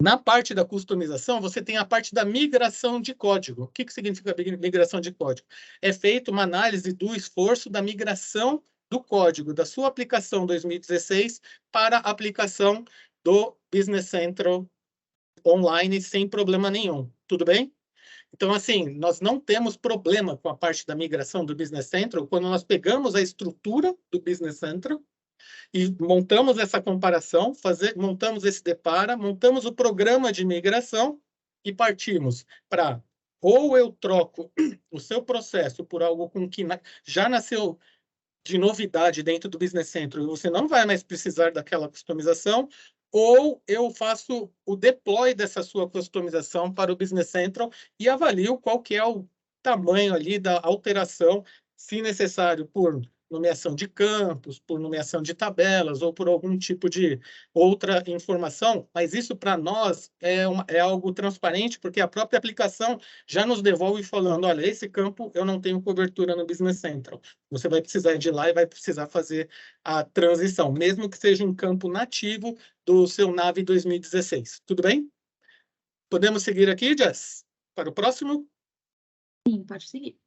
na parte da customização, você tem a parte da migração de código. O que significa migração de código? É feita uma análise do esforço da migração do código da sua aplicação 2016 para a aplicação do Business Central online sem problema nenhum. Tudo bem? Então, assim, nós não temos problema com a parte da migração do Business Central quando nós pegamos a estrutura do Business Central e montamos essa comparação, montamos esse depara, montamos o programa de migração e partimos para ou eu troco o seu processo por algo com que já nasceu de novidade dentro do Business Central e você não vai mais precisar daquela customização, ou eu faço o deploy dessa sua customização para o Business Central e avalio qual que é o tamanho ali da alteração, se necessário por nomeação de campos, por nomeação de tabelas ou por algum tipo de outra informação, mas isso para nós é algo transparente, porque a própria aplicação já nos devolve falando, olha, esse campo eu não tenho cobertura no Business Central. Você vai precisar ir de lá e vai precisar fazer a transição, mesmo que seja um campo nativo do seu nave 2016. Tudo bem? Podemos seguir aqui, Jess? Para o próximo? Sim, pode seguir.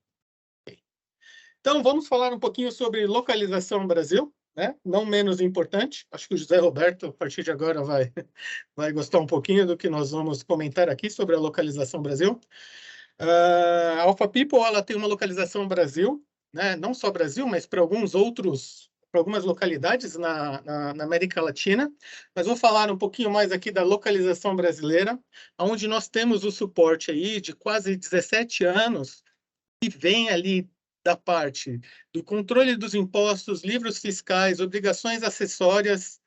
Então, vamos falar um pouquinho sobre localização no Brasil, né? Não menos importante. Acho que o José Roberto, a partir de agora, vai gostar um pouquinho do que nós vamos comentar aqui sobre a localização Brasil. A Alpha People ela tem uma localização no Brasil, né? Não só Brasil, mas para algumas localidades na América Latina. Mas vou falar um pouquinho mais aqui da localização brasileira, onde nós temos o suporte aí de quase 17 anos, que vem ali da parte do controle dos impostos, livros fiscais, obrigações acessórias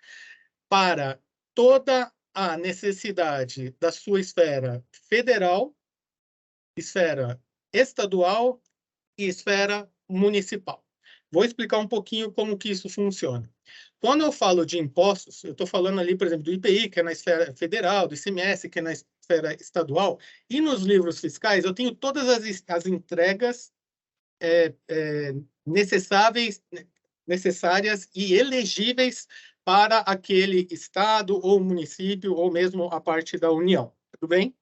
para toda a necessidade da sua esfera federal, esfera estadual e esfera municipal. Vou explicar um pouquinho como que isso funciona. Quando eu falo de impostos, eu estou falando ali, por exemplo, do IPI, que é na esfera federal, do ICMS, que é na esfera estadual, e nos livros fiscais eu tenho todas as entregas necessárias e elegíveis para aquele estado ou município, ou mesmo a parte da União. Tudo bem?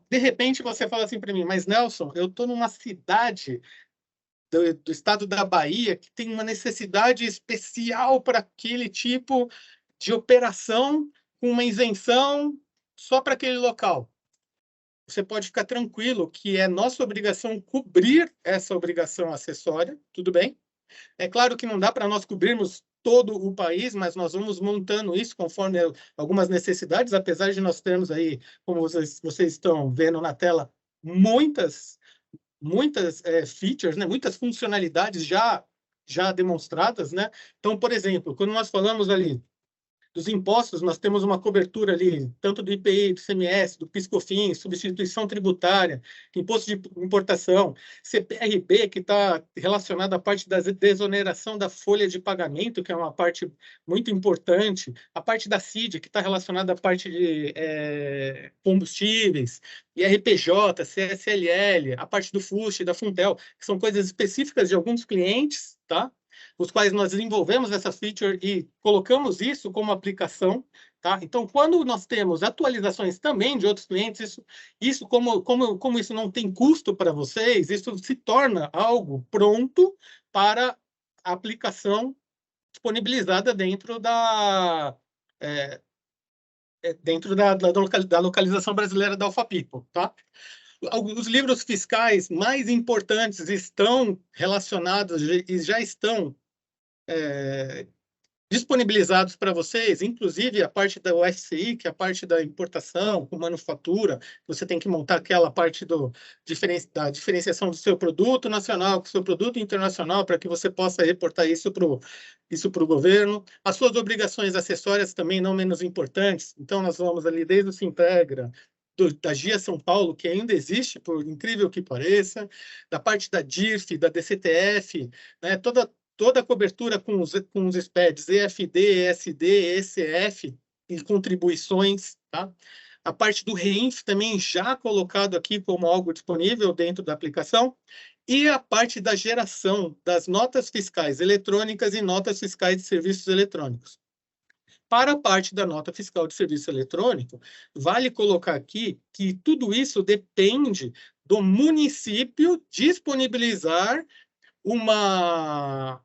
De repente você fala assim para mim, mas Nelson, eu estou numa cidade do estado da Bahia que tem uma necessidade especial para aquele tipo de operação com uma isenção só para aquele local. Você pode ficar tranquilo que é nossa obrigação cobrir essa obrigação acessória, tudo bem? É claro que não dá para nós cobrirmos todo o país, mas nós vamos montando isso conforme algumas necessidades, apesar de nós termos aí, como vocês estão vendo na tela, muitas features, né? Muitas funcionalidades já demonstradas, né? Então, por exemplo, quando nós falamos ali dos impostos, nós temos uma cobertura ali, tanto do IPI, do ICMS, do PIS/COFINS, substituição tributária, imposto de importação, CPRB, que está relacionado à parte da desoneração da folha de pagamento, que é uma parte muito importante, a parte da CID, que está relacionada à parte de combustíveis, IRPJ, CSLL, a parte do FUST, da Funtel, que são coisas específicas de alguns clientes, tá? Os quais nós desenvolvemos essa feature e colocamos isso como aplicação, tá? Então, quando nós temos atualizações também de outros clientes, isso como isso não tem custo para vocês, isso se torna algo pronto para aplicação disponibilizada dentro da localização brasileira da Alpha People, tá? Os livros fiscais mais importantes estão relacionados e já estão disponibilizados para vocês, inclusive a parte da UFCI, que é a parte da importação, com manufatura, você tem que montar aquela parte da diferenciação do seu produto nacional com o seu produto internacional, para que você possa reportar isso para o governo. As suas obrigações acessórias também não menos importantes, então nós vamos ali desde o Sintegra, da GIA São Paulo, que ainda existe, por incrível que pareça, da parte da DIRF, da DCTF, né, toda a cobertura com os SPEDs, EFD, ESD, ECF e contribuições, tá? A parte do REINF também já colocado aqui como algo disponível dentro da aplicação, e a parte da geração das notas fiscais eletrônicas e notas fiscais de serviços eletrônicos. Para a parte da nota fiscal de serviço eletrônico, vale colocar aqui que tudo isso depende do município disponibilizar uma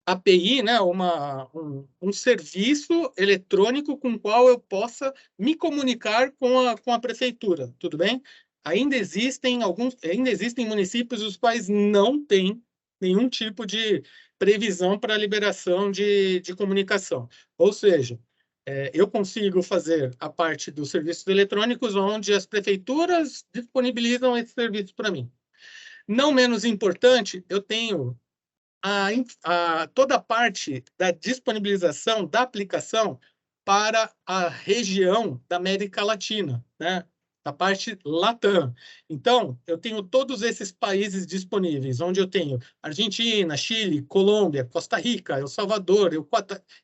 API, né, um serviço eletrônico com o qual eu possa me comunicar com a prefeitura, tudo bem? Ainda existem municípios os quais não têm nenhum tipo de previsão para liberação de comunicação. Ou seja, eu consigo fazer a parte dos serviços eletrônicos onde as prefeituras disponibilizam esse serviço para mim. Não menos importante, eu tenho toda a parte da disponibilização da aplicação para a região da América Latina, né? A parte Latam. Então, eu tenho todos esses países disponíveis, onde eu tenho Argentina, Chile, Colômbia, Costa Rica, El Salvador,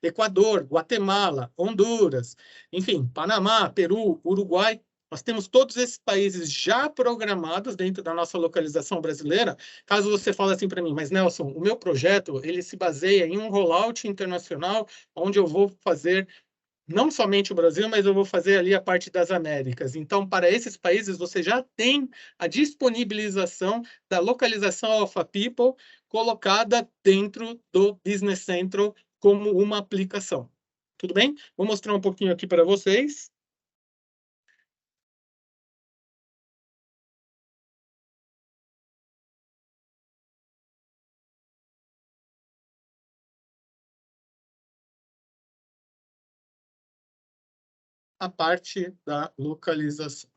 Equador, Guatemala, Honduras, enfim, Panamá, Peru, Uruguai. Nós temos todos esses países já programados dentro da nossa localização brasileira. Caso você fale assim para mim, mas Nelson, o meu projeto ele se baseia em um rollout internacional, onde eu vou fazer não somente o Brasil, mas eu vou fazer ali a parte das Américas. Então, para esses países, você já tem a disponibilização da localização Alpha People colocada dentro do Business Central como uma aplicação. Tudo bem? Vou mostrar um pouquinho aqui para vocês. A parte da localização.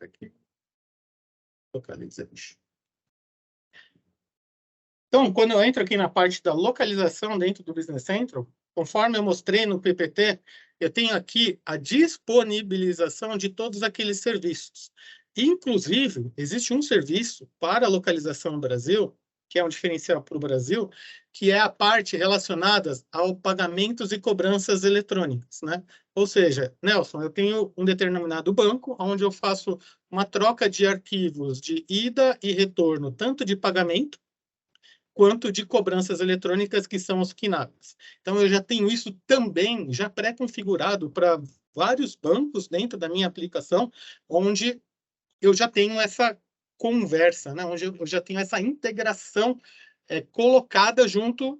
Aqui. Localization. Então, quando eu entro aqui na parte da localização dentro do Business Central, conforme eu mostrei no PPT, eu tenho aqui a disponibilização de todos aqueles serviços. Inclusive, existe um serviço para a localização no Brasil, que é um diferencial para o Brasil, que é a parte relacionada ao pagamentos e cobranças eletrônicas, né? Ou seja, Nelson, eu tenho um determinado banco onde eu faço uma troca de arquivos de ida e retorno, tanto de pagamento quanto de cobranças eletrônicas, que são os KNAPs. Então, eu já tenho isso também já pré-configurado para vários bancos dentro da minha aplicação, onde eu já tenho essa conversa, né? Onde eu já tenho essa integração colocada junto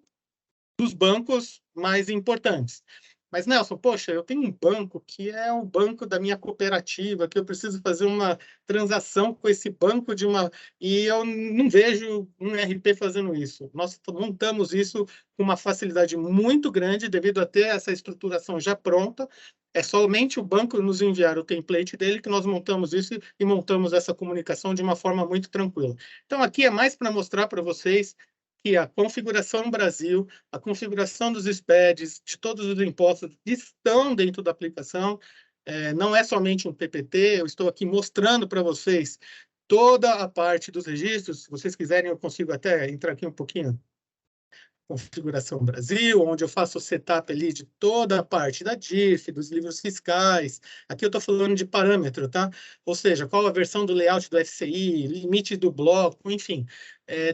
dos bancos mais importantes. Mas, Nelson, poxa, eu tenho um banco que é o banco da minha cooperativa, que eu preciso fazer uma transação com esse banco e eu não vejo um RP fazendo isso. Nós montamos isso com uma facilidade muito grande, devido a ter essa estruturação já pronta. É somente o banco nos enviar o template dele que nós montamos isso e montamos essa comunicação de uma forma muito tranquila. Então, aqui é mais para mostrar para vocês que a configuração no Brasil, a configuração dos SPEDs, de todos os impostos estão dentro da aplicação. Não é somente um PPT, eu estou aqui mostrando para vocês toda a parte dos registros. Se vocês quiserem, eu consigo até entrar aqui um pouquinho. Configuração Brasil, onde eu faço o setup ali de toda a parte da DIF, dos livros fiscais. Aqui eu estou falando de parâmetro, tá? Ou seja, qual a versão do layout do FCI, limite do bloco, enfim.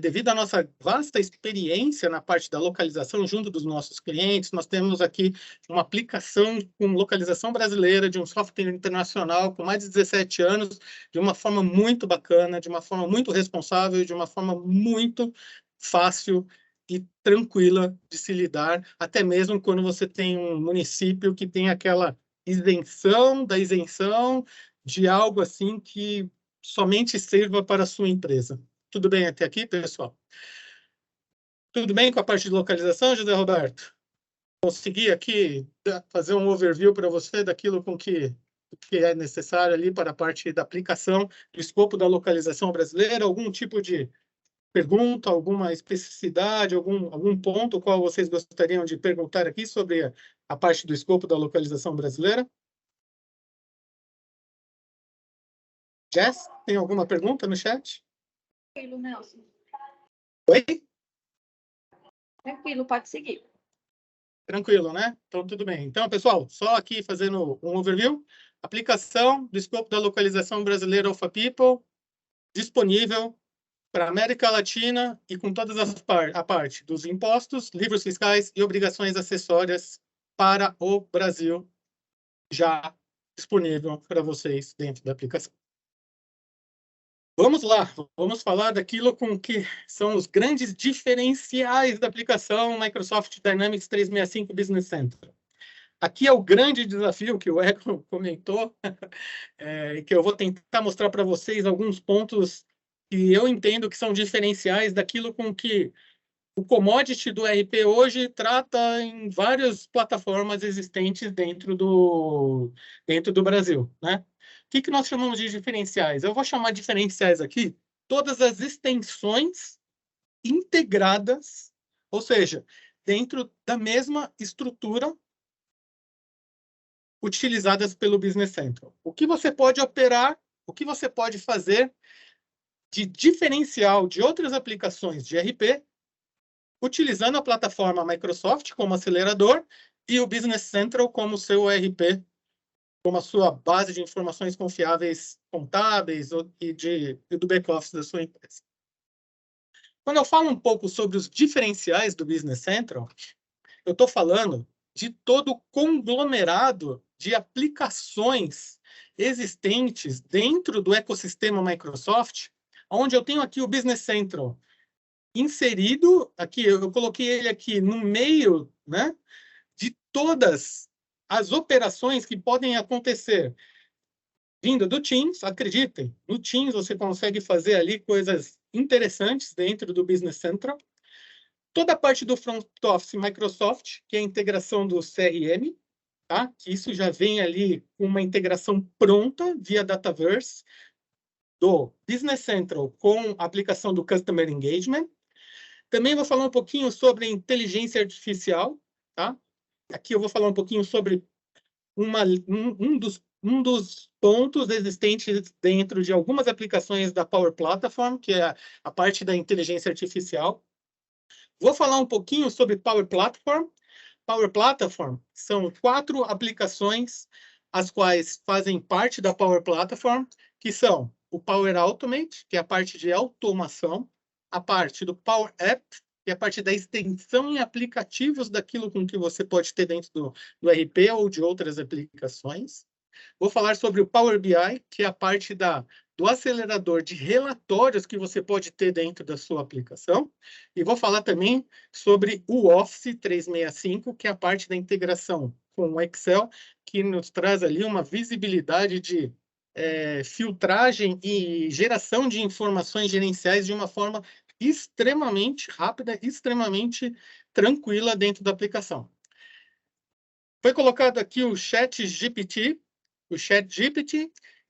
Devido à nossa vasta experiência na parte da localização junto dos nossos clientes, nós temos aqui uma aplicação com localização brasileira, de um software internacional com mais de 17 anos, de uma forma muito bacana, de uma forma muito responsável, de uma forma muito fácil e tranquila de se lidar, até mesmo quando você tem um município que tem aquela isenção da isenção de algo assim que somente sirva para a sua empresa. Tudo bem até aqui, pessoal? Tudo bem com a parte de localização, José Roberto? Consegui aqui fazer um overview para você daquilo com que é necessário ali para a parte da aplicação do escopo da localização brasileira, algum tipo de pergunta, alguma especificidade, algum ponto qual vocês gostariam de perguntar aqui sobre a parte do escopo da localização brasileira? Jess, tem alguma pergunta no chat? Tranquilo, Nelson. Oi? Tranquilo, pode seguir. Tranquilo, né? Então, tudo bem. Então, pessoal, só aqui fazendo um overview. Aplicação do escopo da localização brasileira Alpha People, disponível para a América Latina e com todas a parte dos impostos, livros fiscais e obrigações acessórias para o Brasil, já disponível para vocês dentro da aplicação. Vamos lá, vamos falar daquilo com que são os grandes diferenciais da aplicação Microsoft Dynamics 365 Business Central. Aqui é o grande desafio que o Ego comentou, que eu vou tentar mostrar para vocês alguns pontos que eu entendo que são diferenciais daquilo com que o commodity do RP hoje trata em várias plataformas existentes dentro do Brasil, né? O que nós chamamos de diferenciais? Eu vou chamar de diferenciais aqui todas as extensões integradas, ou seja, dentro da mesma estrutura utilizadas pelo Business Central. O que você pode operar, o que você pode fazer de diferencial de outras aplicações de RP, utilizando a plataforma Microsoft como acelerador e o Business Central como seu RP, como a sua base de informações confiáveis contábeis e do back-office da sua empresa. Quando eu falo um pouco sobre os diferenciais do Business Central, eu estou falando de todo o conglomerado de aplicações existentes dentro do ecossistema Microsoft, onde eu tenho aqui o Business Central inserido, aqui eu coloquei ele aqui no meio, né, de todas as operações que podem acontecer vindo do Teams. Acreditem, no Teams você consegue fazer ali coisas interessantes dentro do Business Central. Toda a parte do Front Office Microsoft, que é a integração do CRM, tá? Que isso já vem ali com uma integração pronta via Dataverse, do Business Central com a aplicação do Customer Engagement. Também vou falar um pouquinho sobre inteligência artificial, tá? aqui eu vou falar um pouquinho sobre um dos pontos existentes dentro de algumas aplicações da Power Platform, que é a parte da inteligência artificial. Vou falar um pouquinho sobre Power Platform. Power Platform são 4 aplicações as quais fazem parte da Power Platform, que são o Power Automate, que é a parte de automação, a parte do Power App, que é a parte da extensão em aplicativos daquilo com que você pode ter dentro do RP ou de outras aplicações. Vou falar sobre o Power BI, que é a parte do acelerador de relatórios que você pode ter dentro da sua aplicação. E vou falar também sobre o Office 365, que é a parte da integração com o Excel, que nos traz ali uma visibilidade de filtragem e geração de informações gerenciais de uma forma extremamente rápida, extremamente tranquila dentro da aplicação. Foi colocado aqui o ChatGPT,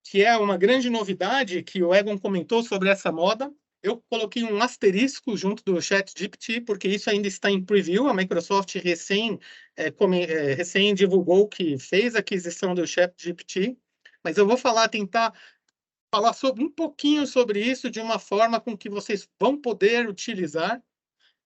que é uma grande novidade que o Egon comentou sobre essa moda. Eu coloquei um asterisco junto do ChatGPT, porque isso ainda está em preview. A Microsoft recém divulgou que fez a aquisição do ChatGPT, mas eu vou tentar falar um pouquinho sobre isso de uma forma com que vocês vão poder utilizar.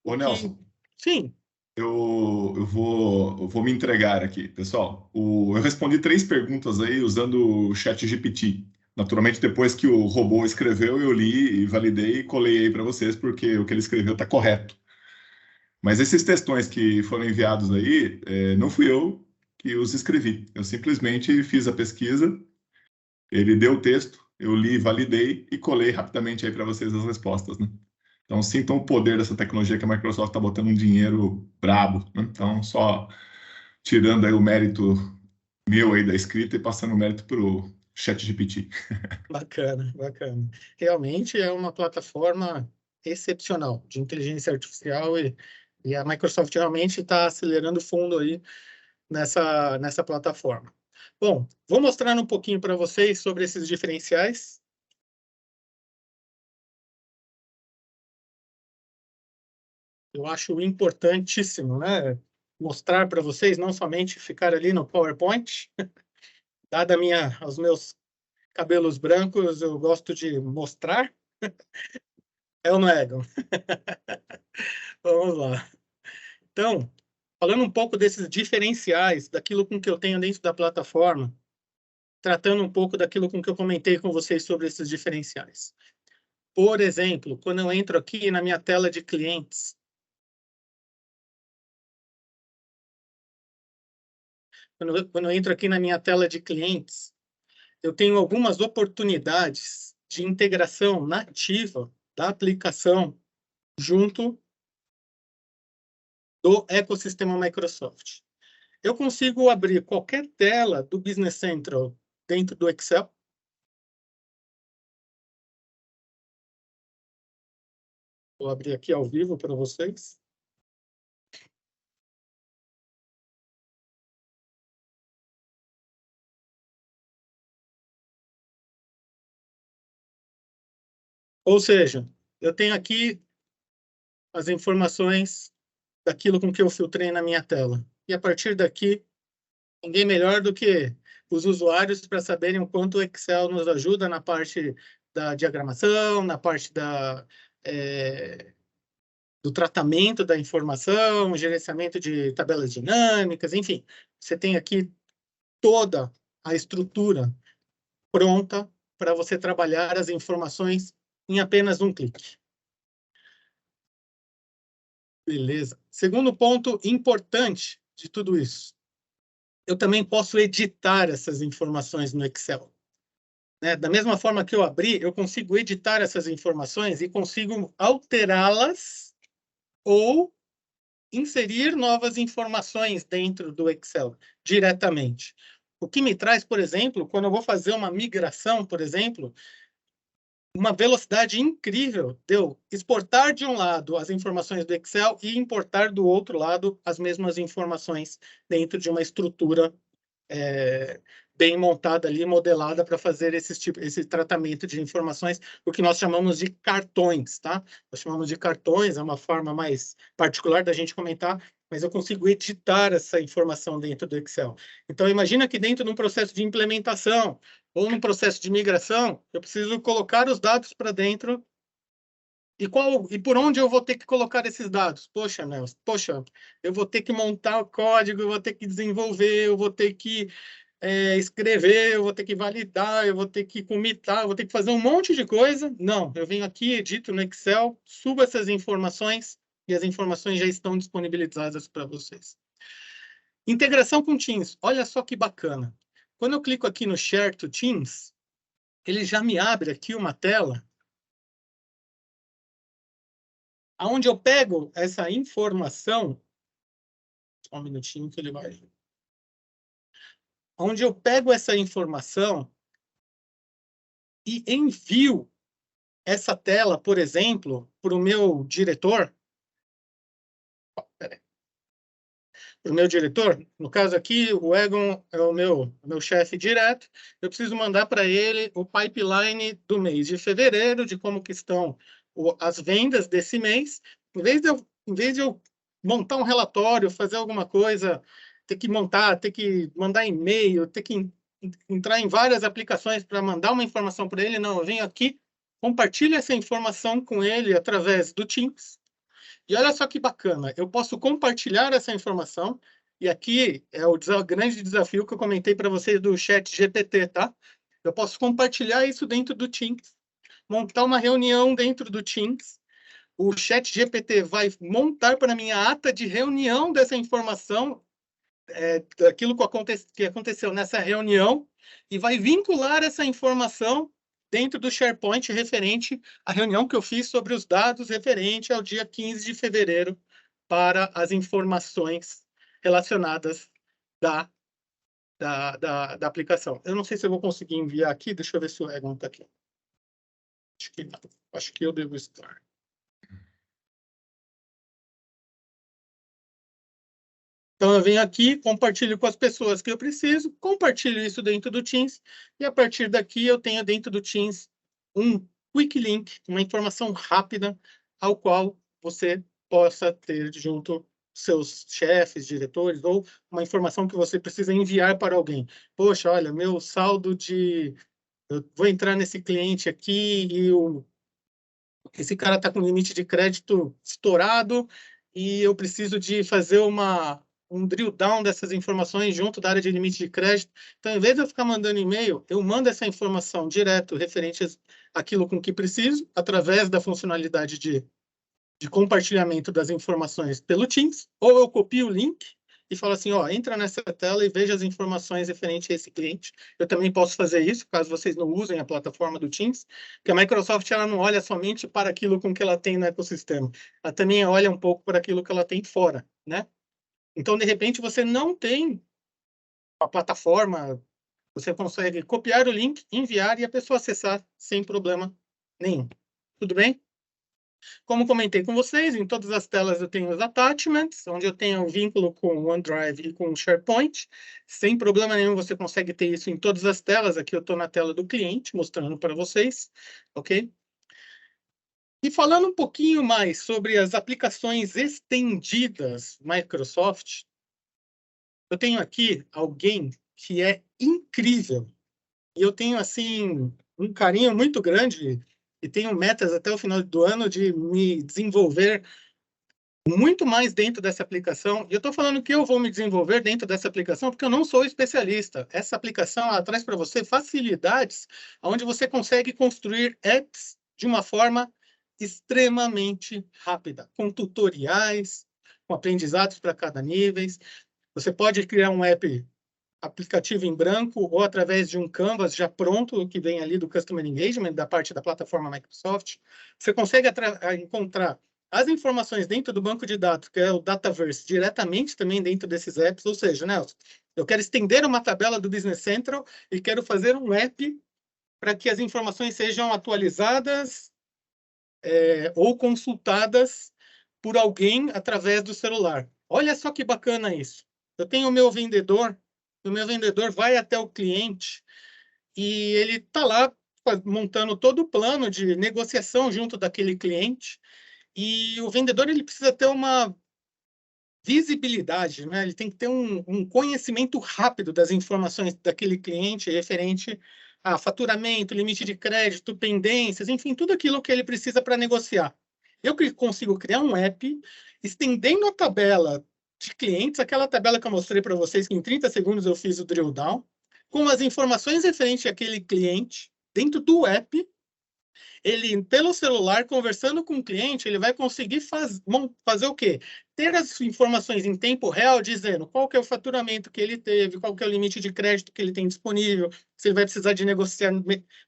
Ô, Nelson. Sim. Eu vou me entregar aqui, pessoal. Eu respondi 3 perguntas aí usando o ChatGPT. Naturalmente, depois que o robô escreveu, eu li e validei e colei aí para vocês, porque o que ele escreveu está correto. Mas esses textões que foram enviados aí, não fui eu que os escrevi. Eu simplesmente fiz a pesquisa, ele deu o texto, eu li, validei e colei rapidamente aí para vocês as respostas, né? Então, sintam o poder dessa tecnologia que a Microsoft está botando um dinheiro brabo, né? Então, só tirando aí o mérito meu aí da escrita e passando o mérito para o ChatGPT. Bacana, bacana. Realmente é uma plataforma excepcional de inteligência artificial e a Microsoft realmente está acelerando fundo aí nessa plataforma. Bom, vou mostrar um pouquinho para vocês sobre esses diferenciais. Eu acho importantíssimo, né, mostrar para vocês, não somente ficar ali no PowerPoint. Dada aos meus cabelos brancos, eu gosto de mostrar. É ou não é, Egon? Vamos lá. Então, falando um pouco desses diferenciais, daquilo com que eu tenho dentro da plataforma, tratando um pouco daquilo com que eu comentei com vocês sobre esses diferenciais. Por exemplo, quando eu entro aqui na minha tela de clientes, quando eu entro aqui na minha tela de clientes, eu tenho algumas oportunidades de integração nativa da aplicação junto do ecossistema Microsoft. Eu consigo abrir qualquer tela do Business Central dentro do Excel. Vou abrir aqui ao vivo para vocês. Ou seja, eu tenho aqui as informações daquilo com que eu filtrei na minha tela. E a partir daqui, ninguém melhor do que os usuários para saberem o quanto o Excel nos ajuda na parte da diagramação, na parte do tratamento da informação, gerenciamento de tabelas dinâmicas, enfim. Você tem aqui toda a estrutura pronta para você trabalhar as informações em apenas um clique. Beleza. Segundo ponto importante de tudo isso. Eu também posso editar essas informações no Excel. Da mesma forma que eu abri, eu consigo editar essas informações e consigo alterá-las ou inserir novas informações dentro do Excel diretamente. O que me traz, por exemplo, quando eu vou fazer uma migração, por exemplo, uma velocidade incrível de eu exportar de um lado as informações do Excel e importar do outro lado as mesmas informações dentro de uma estrutura bem montada ali, modelada para fazer esse tratamento de informações, o que nós chamamos de cartões, tá? Nós chamamos de cartões, é uma forma mais particular da gente comentar mas eu consigo editar essa informação dentro do Excel. Então, imagina que dentro de um processo de implementação ou num processo de migração, eu preciso colocar os dados para dentro. E por onde eu vou ter que colocar esses dados? Poxa, Nelson, eu vou ter que montar o código, eu vou ter que desenvolver, eu vou ter que escrever, eu vou ter que validar, eu vou ter que comitar, eu vou ter que fazer um monte de coisa. Não, eu venho aqui, edito no Excel, subo essas informações e as informações já estão disponibilizadas para vocês. Integração com Teams. Olha só que bacana. Quando eu clico aqui no Share to Teams, ele já me abre aqui uma tela onde eu pego essa informação. Só um minutinho que ele vai. Onde eu pego essa informação e envio essa tela, por exemplo, para o meu diretor. Para o meu diretor, no caso aqui, o Egon é o meu chefe direto. Eu preciso mandar para ele o pipeline do mês de fevereiro, de como que estão as vendas desse mês. Em vez de eu montar um relatório, fazer alguma coisa, ter que mandar e-mail, ter que entrar em várias aplicações para mandar uma informação para ele, não, eu venho aqui, compartilho essa informação com ele através do Teams. E olha só que bacana, eu posso compartilhar essa informação, e aqui é o grande desafio que eu comentei para vocês do ChatGPT, tá? Eu posso compartilhar isso dentro do Teams, montar uma reunião dentro do Teams, o ChatGPT vai montar para mim a ata de reunião dessa informação, daquilo que aconteceu nessa reunião, e vai vincular essa informação dentro do SharePoint referente à reunião que eu fiz sobre os dados referente ao dia 15 de fevereiro para as informações relacionadas da aplicação. Eu não sei se eu vou conseguir enviar aqui, deixa eu ver se o Egon está aqui. Acho que não. Acho que eu devo estar. Então, eu venho aqui, compartilho com as pessoas que eu preciso, compartilho isso dentro do Teams, e a partir daqui eu tenho dentro do Teams um quick link, uma informação rápida, ao qual você possa ter junto seus chefes, diretores, ou uma informação que você precisa enviar para alguém. Poxa, olha, meu saldo de... Eu vou entrar nesse cliente aqui e esse cara está com limite de crédito estourado e eu preciso de fazer um drill down dessas informações junto da área de limite de crédito. Então, em vez de eu ficar mandando e-mail, eu mando essa informação direto referente àquilo com que preciso, através da funcionalidade de compartilhamento das informações pelo Teams, ou eu copio o link e falo assim, ó, entra nessa tela e veja as informações referentes a esse cliente. Eu também posso fazer isso, caso vocês não usem a plataforma do Teams, porque a Microsoft ela não olha somente para aquilo com que ela tem no ecossistema, ela também olha um pouco para aquilo que ela tem fora, né? Então, de repente, você não tem a plataforma, você consegue copiar o link, enviar e a pessoa acessar sem problema nenhum. Tudo bem? Como comentei com vocês, em todas as telas eu tenho os attachments, onde eu tenho um vínculo com o OneDrive e com o SharePoint. Sem problema nenhum, você consegue ter isso em todas as telas. Aqui eu estou na tela do cliente, mostrando para vocês, ok? E falando um pouquinho mais sobre as aplicações estendidas Microsoft, eu tenho aqui alguém que é incrível. E eu tenho, assim, um carinho muito grande e tenho metas até o final do ano de me desenvolver muito mais dentro dessa aplicação. E eu estou falando que eu vou me desenvolver dentro dessa aplicação porque eu não sou especialista. Essa aplicação ela traz para você facilidades onde você consegue construir apps de uma forma extremamente rápida, com tutoriais, com aprendizados para cada nível. Você pode criar um aplicativo em branco ou através de um Canvas já pronto, que vem ali do Customer Engagement, da parte da plataforma Microsoft. Você consegue encontrar as informações dentro do banco de dados, que é o Dataverse, diretamente também dentro desses apps. Ou seja, Nelson, eu quero estender uma tabela do Business Central e quero fazer um app para que as informações sejam atualizadas ou consultadas por alguém através do celular. Olha só que bacana isso. Eu tenho o meu vendedor vai até o cliente e ele está lá montando todo o plano de negociação junto daquele cliente e o vendedor ele precisa ter uma visibilidade, né? Ele tem que ter um conhecimento rápido das informações daquele cliente referente a faturamento, limite de crédito, pendências, enfim, tudo aquilo que ele precisa para negociar. Eu consigo criar um app estendendo a tabela de clientes, aquela tabela que eu mostrei para vocês, que em 30 segundos eu fiz o drill down, com as informações referentes àquele cliente dentro do app. Ele, pelo celular, conversando com o cliente, ele vai conseguir fazer o quê? Ter as informações em tempo real, dizendo qual que é o faturamento que ele teve, qual que é o limite de crédito que ele tem disponível, se ele vai precisar de negociar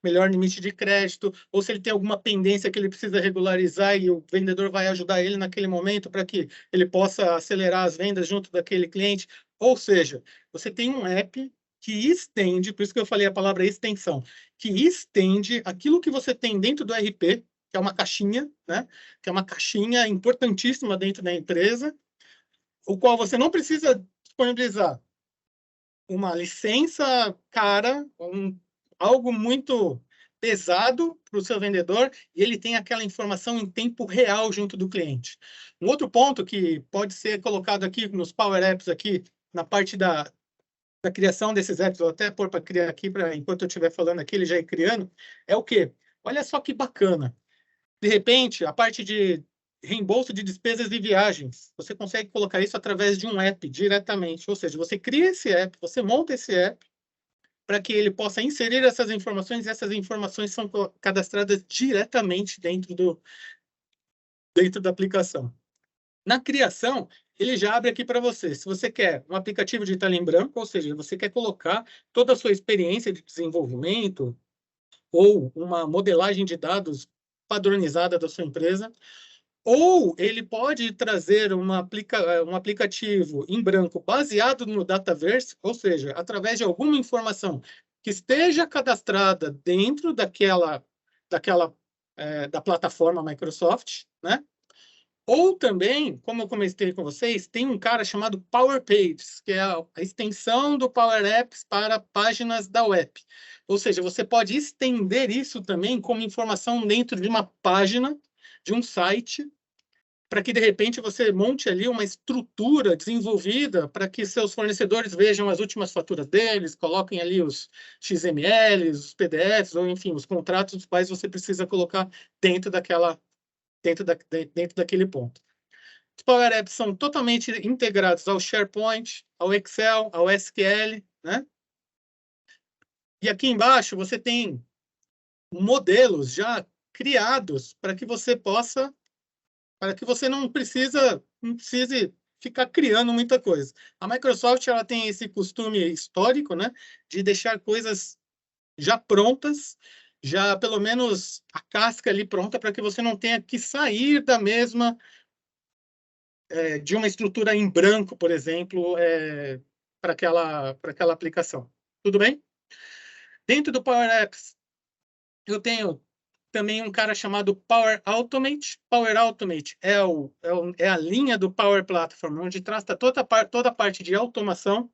melhor limite de crédito, ou se ele tem alguma pendência que ele precisa regularizar e o vendedor vai ajudar ele naquele momento para que ele possa acelerar as vendas junto daquele cliente. Ou seja, você tem um app que estende, por isso que eu falei a palavra extensão, que estende aquilo que você tem dentro do RP, que é uma caixinha, né? Que é uma caixinha importantíssima dentro da empresa, o qual você não precisa disponibilizar uma licença cara, algo muito pesado para o seu vendedor, e ele tem aquela informação em tempo real junto do cliente. Um outro ponto que pode ser colocado aqui nos Power Apps, aqui na parte da criação desses apps, vou até pôr para criar aqui, enquanto eu estiver falando aqui, ele já ir criando, é o quê? Olha só que bacana. De repente, a parte de reembolso de despesas de viagens, você consegue colocar isso através de um app diretamente. Ou seja, você cria esse app, você monta esse app para que ele possa inserir essas informações, e essas informações são cadastradas diretamente dentro da aplicação. Na criação, ele já abre aqui para você. Se você quer um aplicativo de tela em branco, ou seja, você quer colocar toda a sua experiência de desenvolvimento ou uma modelagem de dados padronizada da sua empresa, ou ele pode trazer um aplicativo em branco baseado no Dataverse, ou seja, através de alguma informação que esteja cadastrada dentro da plataforma Microsoft, né? Ou também, como eu comentei com vocês, tem um cara chamado Power Pages, que é a extensão do Power Apps para páginas da web. Ou seja, você pode estender isso também como informação dentro de uma página, de um site, para que, de repente, você monte ali uma estrutura desenvolvida para que seus fornecedores vejam as últimas faturas deles, coloquem ali os XMLs, os PDFs, ou, enfim, os contratos dos quais você precisa colocar dentro daquele ponto. Os Power Apps são totalmente integrados ao SharePoint, ao Excel, ao SQL, né? E aqui embaixo você tem modelos já criados para que você não precise ficar criando muita coisa. A Microsoft ela tem esse costume histórico, né, de deixar coisas já prontas, já pelo menos a casca ali pronta, para que você não tenha que sair da mesma, de uma estrutura em branco, por exemplo, para aquela aplicação. Tudo bem? Dentro do Power Apps, eu tenho também um cara chamado Power Automate. Power Automate é a linha do Power Platform, onde trata toda a parte de automação.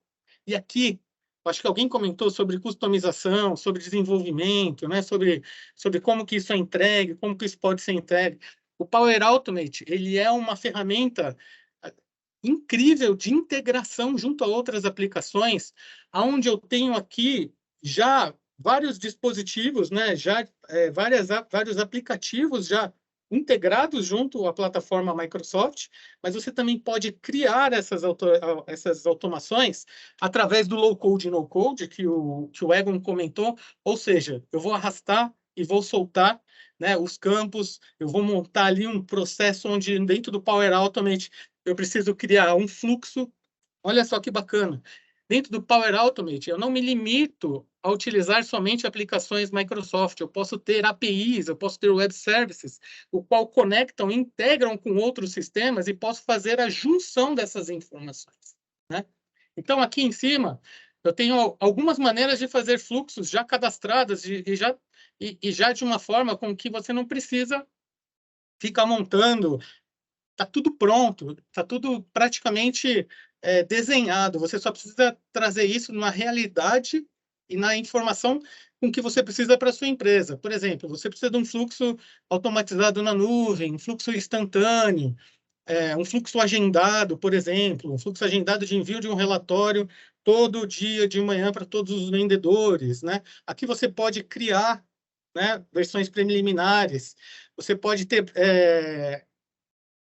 E aqui, acho que alguém comentou sobre customização, sobre desenvolvimento, né? sobre como que isso é entregue, como que isso pode ser entregue. O Power Automate ele é uma ferramenta incrível de integração junto a outras aplicações, onde eu tenho aqui já vários dispositivos, né? Já vários aplicativos já integrados junto à plataforma Microsoft, mas você também pode criar essas automações através do low-code e no-code que o Egon comentou, ou seja, eu vou arrastar e vou soltar, né, os campos, eu vou montar ali um processo onde dentro do Power Automate eu preciso criar um fluxo. Olha só que bacana. Dentro do Power Automate, eu não me limito a utilizar somente aplicações Microsoft. Eu posso ter APIs, eu posso ter web services, o qual conectam, integram com outros sistemas e posso fazer a junção dessas informações, né? Então, aqui em cima, eu tenho algumas maneiras de fazer fluxos já cadastradas e já de uma forma com que você não precisa ficar montando. Está tudo pronto, está tudo praticamente desenhado. Você só precisa trazer isso na realidade e na informação com que você precisa para a sua empresa. Por exemplo, você precisa de um fluxo automatizado na nuvem, um fluxo instantâneo. um fluxo agendado, por exemplo, um fluxo agendado de envio de um relatório todo dia de manhã para todos os vendedores, né? Aqui você pode criar, né, versões preliminares, você pode ter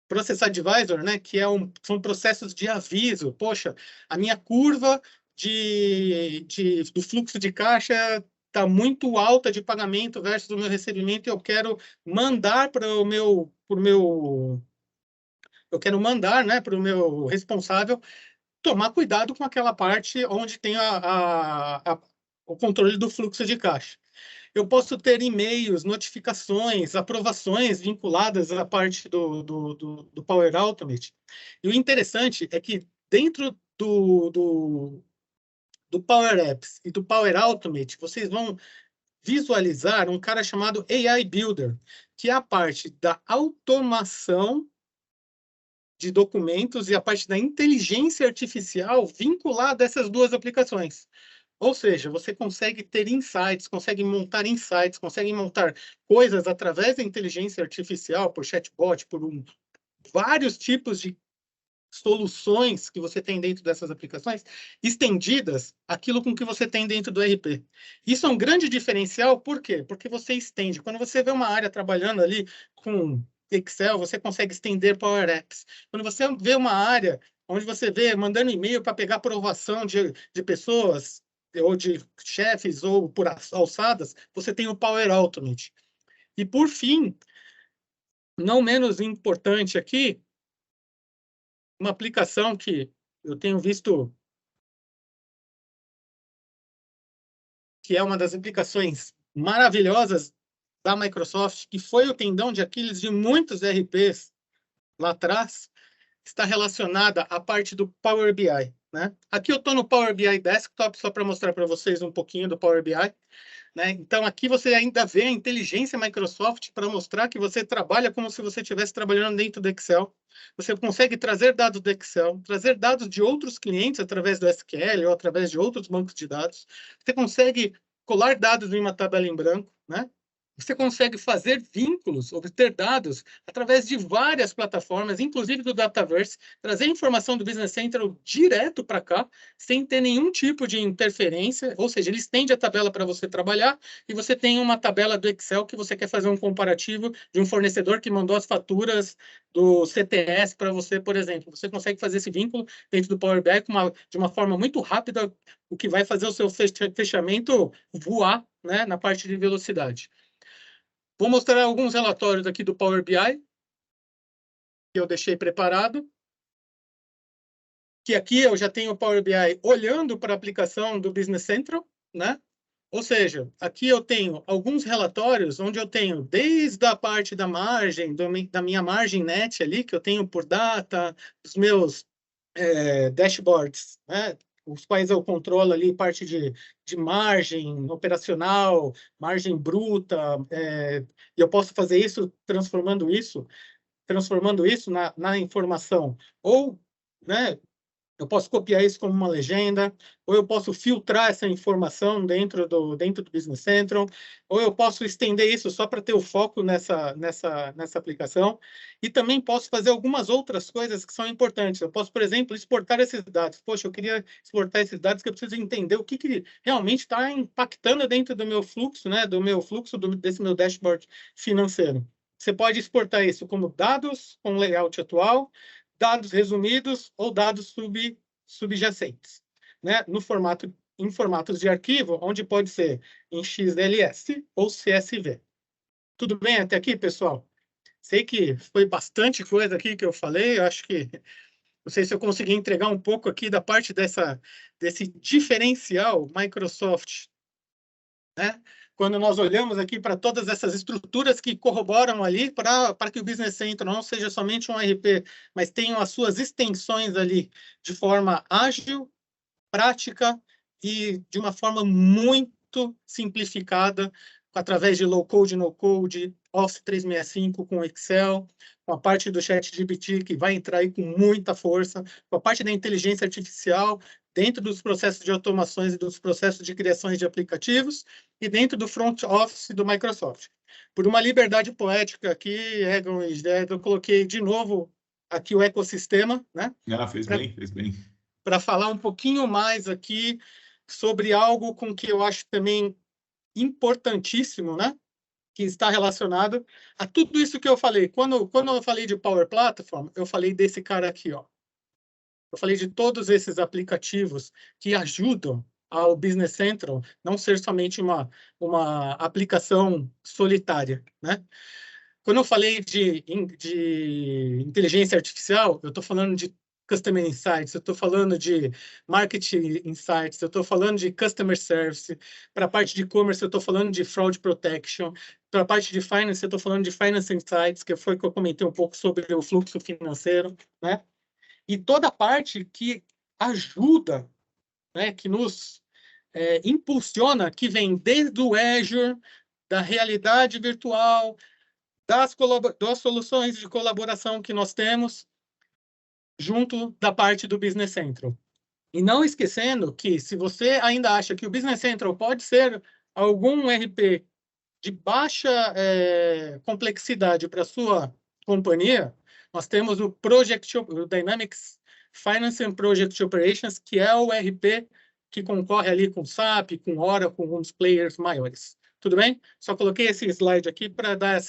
Process Advisor, né, que são processos de aviso. Poxa, a minha curva do fluxo de caixa está muito alta de pagamento versus o meu recebimento, e eu quero mandar para o meu, eu quero mandar, né, para o meu responsável tomar cuidado com aquela parte onde tem o controle do fluxo de caixa. Eu posso ter e-mails, notificações, aprovações vinculadas à parte do Power Automate. E o interessante é que dentro do Power Apps e do Power Automate, vocês vão visualizar um cara chamado AI Builder, que é a parte da automação de documentos e a parte da inteligência artificial vinculada a essas duas aplicações. Ou seja, você consegue ter insights, consegue montar coisas através da inteligência artificial, por chatbot, vários tipos de soluções que você tem dentro dessas aplicações, estendidas aquilo com que você tem dentro do RP. Isso é um grande diferencial, por quê? Porque você estende. Quando você vê uma área trabalhando ali com Excel, você consegue estender Power Apps. Quando você vê uma área onde você vê mandando e-mail para pegar aprovação de pessoas, ou de chefes, ou por alçadas, você tem o Power Automate. E, por fim, não menos importante aqui, uma aplicação que eu tenho visto que é uma das aplicações maravilhosas da Microsoft, que foi o tendão de Aquiles de muitos RPs lá atrás, está relacionada à parte do Power BI, né? Aqui eu estou no Power BI Desktop, só para mostrar para vocês um pouquinho do Power BI, né? Então, aqui você ainda vê a inteligência Microsoft para mostrar que você trabalha como se você estivesse trabalhando dentro do Excel. Você consegue trazer dados do Excel, trazer dados de outros clientes através do SQL ou através de outros bancos de dados. Você consegue colar dados em uma tabela em branco, né? Você consegue fazer vínculos, obter dados através de várias plataformas, inclusive do Dataverse, trazer informação do Business Central direto para cá, sem ter nenhum tipo de interferência, ou seja, ele estende a tabela para você trabalhar, e você tem uma tabela do Excel que você quer fazer um comparativo de um fornecedor que mandou as faturas do CTS para você, por exemplo. Você consegue fazer esse vínculo dentro do Power BI de uma forma muito rápida, o que vai fazer o seu fechamento voar, né, na parte de velocidade. Vou mostrar alguns relatórios aqui do Power BI, que eu deixei preparado. Que aqui eu já tenho o Power BI olhando para a aplicação do Business Central, né? Ou seja, aqui eu tenho alguns relatórios onde eu tenho desde a parte da margem, da minha margem net ali, que eu tenho por data, os meus dashboards, né? Os quais eu controlo ali parte de margem operacional, margem bruta, e eu posso fazer isso transformando isso na informação. Ou, né, eu posso copiar isso como uma legenda, ou eu posso filtrar essa informação dentro do Business Central, ou eu posso estender isso só para ter o foco nessa aplicação. E também posso fazer algumas outras coisas que são importantes. Eu posso, por exemplo, exportar esses dados. Poxa, eu queria exportar esses dados que eu preciso entender o que realmente está impactando dentro do meu fluxo, né? Desse meu dashboard financeiro. Você pode exportar isso como dados com layout atual, dados resumidos ou dados subjacentes, né? Em formatos de arquivo, onde pode ser em XLS ou CSV. Tudo bem até aqui, pessoal? Sei que foi bastante coisa aqui que eu falei, eu acho que não sei se eu consegui entregar um pouco aqui da parte desse diferencial Microsoft, né? Quando nós olhamos aqui para todas essas estruturas que corroboram ali para que o Business Central não seja somente um RP, mas tenham as suas extensões ali de forma ágil, prática e de uma forma muito simplificada, através de low-code, no-code, Office 365 com Excel, com a parte do ChatGPT, que vai entrar aí com muita força, com a parte da inteligência artificial, dentro dos processos de automações e dos processos de criações de aplicativos, e dentro do front office do Microsoft. Por uma liberdade poética aqui, Egon e Zé, eu coloquei de novo aqui o ecossistema, né? Fez bem, fez bem. Para falar um pouquinho mais aqui sobre algo com que eu acho também importantíssimo, né? Que está relacionado a tudo isso que eu falei. Quando eu falei de Power Platform, eu falei desse cara aqui, ó. Eu falei de todos esses aplicativos que ajudam ao Business Central não ser somente uma aplicação solitária, né? Quando eu falei de inteligência artificial, eu estou falando de Customer Insights, eu estou falando de Marketing Insights, eu estou falando de Customer Service, para a parte de e-commerce eu estou falando de Fraud Protection, para a parte de Finance eu estou falando de Finance Insights, que foi que eu comentei um pouco sobre o fluxo financeiro, né? E toda a parte que ajuda, né, que nos impulsiona, que vem desde o Azure, da realidade virtual, das soluções de colaboração que nós temos, junto da parte do Business Central. E não esquecendo que, se você ainda acha que o Business Central pode ser algum RP de baixa complexidade para a sua companhia, nós temos o Dynamics Finance and Project Operations, que é o RP que concorre ali com SAP, com Oracle, com uns players maiores. Tudo bem? Só coloquei esse slide aqui para dar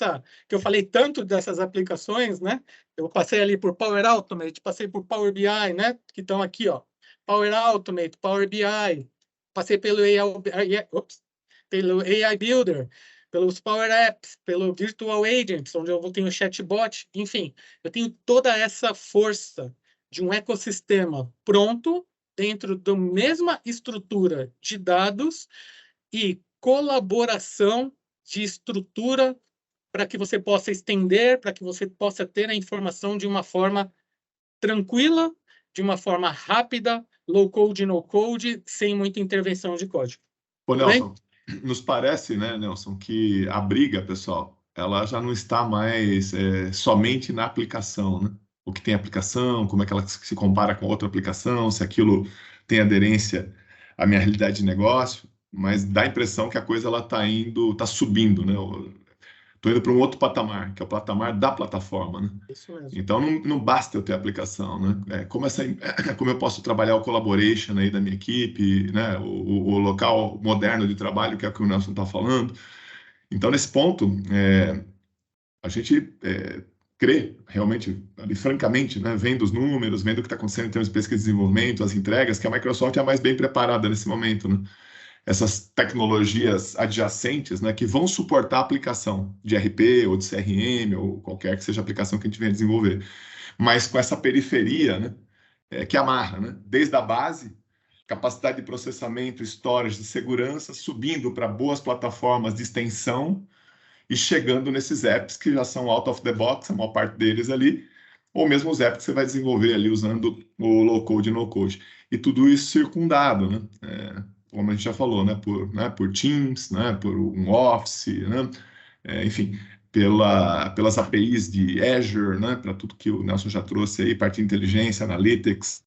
que eu falei tanto dessas aplicações, né? Eu passei ali por Power Automate, passei por Power BI, né? Que estão aqui, ó. Power Automate, Power BI, passei pelo AI Builder, pelos Power Apps, pelo Virtual Agents, onde eu tenho o chatbot, enfim, eu tenho toda essa força de um ecossistema pronto dentro da mesma estrutura de dados e colaboração de estrutura para que você possa estender, para que você possa ter a informação de uma forma tranquila, de uma forma rápida, low code, no code, sem muita intervenção de código. Ô, Nelson, nos parece, né, Nelson, que a briga, pessoal, ela já não está mais somente na aplicação, né? O que tem aplicação, como é que ela se compara com outra aplicação, se aquilo tem aderência à minha realidade de negócio, mas dá a impressão que a coisa ela está subindo, né? Estou indo para um outro patamar, que é o patamar da plataforma, né? Isso mesmo. Então não basta eu ter aplicação, né? Como eu posso trabalhar o collaboration aí da minha equipe, né? O local moderno de trabalho, que é o que o Nelson está falando. Então, nesse ponto, a gente crê realmente, ali, francamente, né? Vendo os números, vendo o que está acontecendo em termos de pesquisa e desenvolvimento, as entregas, que a Microsoft é a mais bem preparada nesse momento, né? Essas tecnologias adjacentes, né, que vão suportar a aplicação de RP ou de CRM ou qualquer que seja a aplicação que a gente venha desenvolver, mas com essa periferia, né, que amarra, né, desde a base, capacidade de processamento, storage, de segurança, subindo para boas plataformas de extensão e chegando nesses apps que já são out of the box, a maior parte deles ali, ou mesmo os apps que você vai desenvolver ali usando o low code e no code. E tudo isso circundado, né? Como a gente já falou, né, por Teams, né, por um Office, né, enfim, pelas APIs de Azure, né, para tudo que o Nelson já trouxe aí, parte de inteligência, analytics.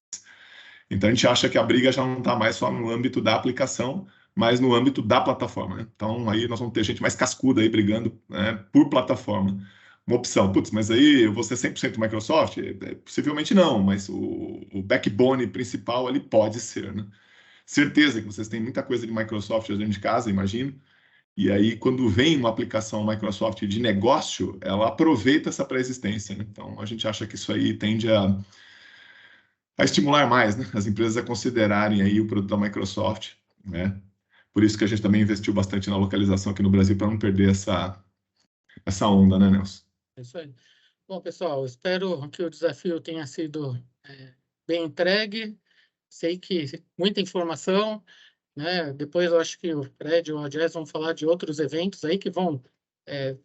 Então, a gente acha que a briga já não está mais só no âmbito da aplicação, mas no âmbito da plataforma, né? Então, aí nós vamos ter gente mais cascuda aí brigando, né, por plataforma. Uma opção, putz, mas aí eu vou ser 100% Microsoft? Possivelmente não, mas o backbone principal ali pode ser, né? Certeza que vocês têm muita coisa de Microsoft dentro de casa, imagino. E aí, quando vem uma aplicação Microsoft de negócio, ela aproveita essa pré-existência, né? Então, a gente acha que isso aí tende a estimular mais, né, as empresas a considerarem aí o produto da Microsoft, né? Por isso que a gente também investiu bastante na localização aqui no Brasil, para não perder essa onda, né, Nelson? É isso aí. Bom, pessoal, espero que o desafio tenha sido bem entregue. Sei que muita informação, né? Depois eu acho que o Fred ou a Jess vão falar de outros eventos aí que vão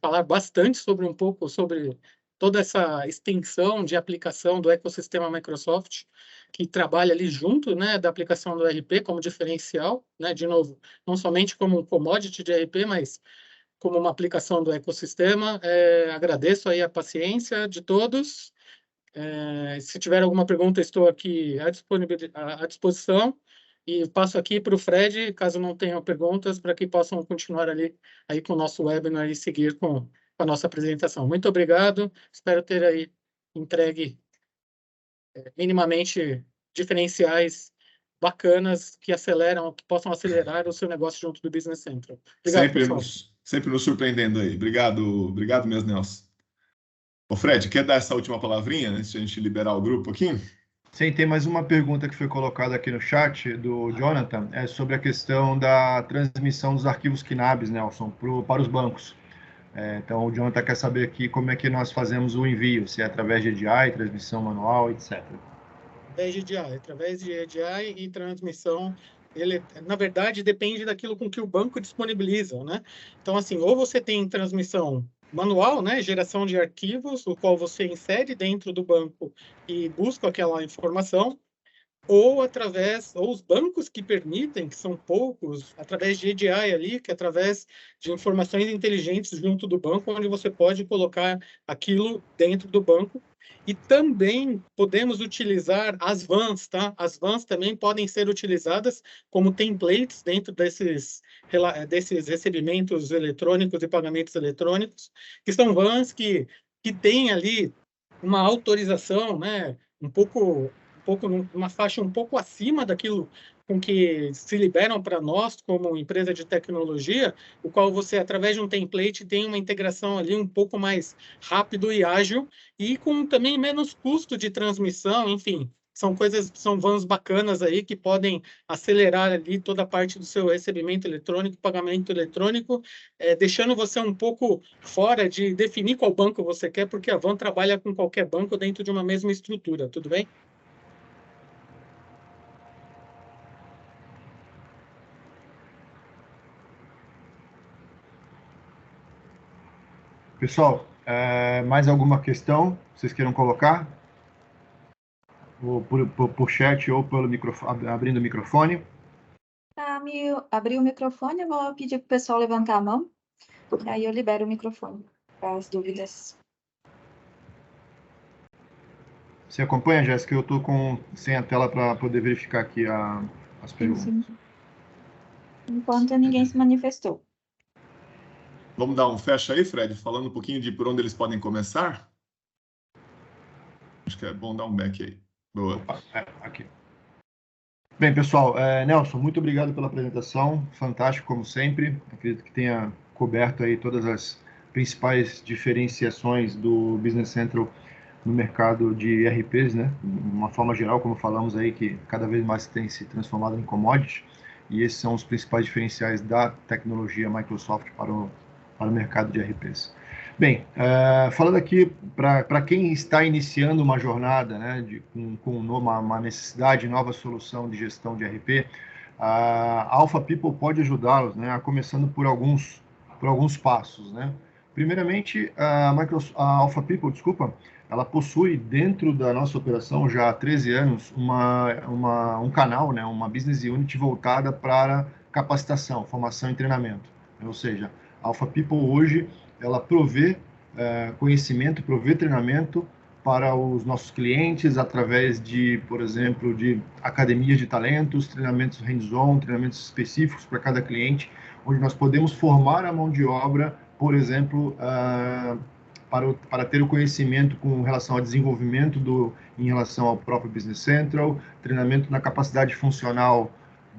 falar bastante sobre sobre toda essa extensão de aplicação do ecossistema Microsoft, que trabalha ali junto, né, da aplicação do RP como diferencial, né? De novo, não somente como um commodity de RP, mas como uma aplicação do ecossistema. Agradeço aí a paciência de todos. Se tiver alguma pergunta, estou aqui à disposição. E passo aqui para o Fred, caso não tenham perguntas, para que possam continuar ali aí com o nosso webinar e seguir com a nossa apresentação. Muito obrigado. Espero ter aí entregue minimamente diferenciais bacanas que possam acelerar o seu negócio junto do Business Central. Obrigado, pessoal. Sempre nos surpreendendo aí. Obrigado mesmo, Nelson. Ô Fred, quer dar essa última palavrinha antes de a gente liberar o grupo aqui? Sim, tem mais uma pergunta que foi colocada aqui no chat do Jonathan, sobre a questão da transmissão dos arquivos KNABs, Nelson, para os bancos. Então, o Jonathan quer saber aqui como é que nós fazemos o envio, se é através de EDI, transmissão manual, etc. Através de EDI e transmissão, na verdade, depende daquilo com que o banco disponibiliza, né? Então, assim, ou você tem transmissão manual, né, geração de arquivos, o qual você insere dentro do banco e busca aquela informação, ou os bancos que permitem, que são poucos, através de EDI ali, que é através de informações inteligentes junto do banco, onde você pode colocar aquilo dentro do banco. E também podemos utilizar as vans, tá? As vans também podem ser utilizadas como templates dentro desses recebimentos eletrônicos e pagamentos eletrônicos, que são vans que têm ali uma autorização, né? Uma faixa um pouco acima daquilo com que se liberam para nós como empresa de tecnologia, o qual você, através de um template, tem uma integração ali um pouco mais rápido e ágil e com também menos custo de transmissão, enfim, são vans bacanas aí que podem acelerar ali toda a parte do seu recebimento eletrônico, pagamento eletrônico, deixando você um pouco fora de definir qual banco você quer, porque a van trabalha com qualquer banco dentro de uma mesma estrutura, tudo bem? Pessoal, mais alguma questão que vocês queiram colocar? Ou por chat ou pelo microfone, abrindo o microfone? Abrir o microfone, eu vou pedir para o pessoal levantar a mão, e aí eu libero o microfone para as dúvidas. Você acompanha, Jéssica? Eu estou sem a tela para poder verificar aqui as perguntas. Sim. Enquanto ninguém se manifestou. Vamos dar um fecha aí, Fred, falando um pouquinho de por onde eles podem começar? Acho que é bom dar um back aí. Boa. Aqui. Bem, pessoal, Nelson, muito obrigado pela apresentação, fantástico como sempre. Acredito que tenha coberto aí todas as principais diferenciações do Business Central no mercado de RPs, né? De uma forma geral, como falamos aí, que cada vez mais tem se transformado em commodity, e esses são os principais diferenciais da tecnologia Microsoft para o mercado de RPs. Bem, falando aqui para quem está iniciando uma jornada, né, com uma necessidade, nova solução de gestão de RP, a Alpha People pode ajudá-los, né, começando por alguns passos, né. Primeiramente, a Alpha People, ela possui dentro da nossa operação já há 13 anos um canal, né, uma business unit voltada para capacitação, formação e treinamento. Ou seja, a Alpha People hoje ela provê conhecimento, provê treinamento para os nossos clientes através de, por exemplo, de academias de talentos, treinamentos hands-on, treinamentos específicos para cada cliente, onde nós podemos formar a mão de obra, por exemplo, para ter o conhecimento com relação ao desenvolvimento em relação ao próprio Business Central, treinamento na capacidade funcional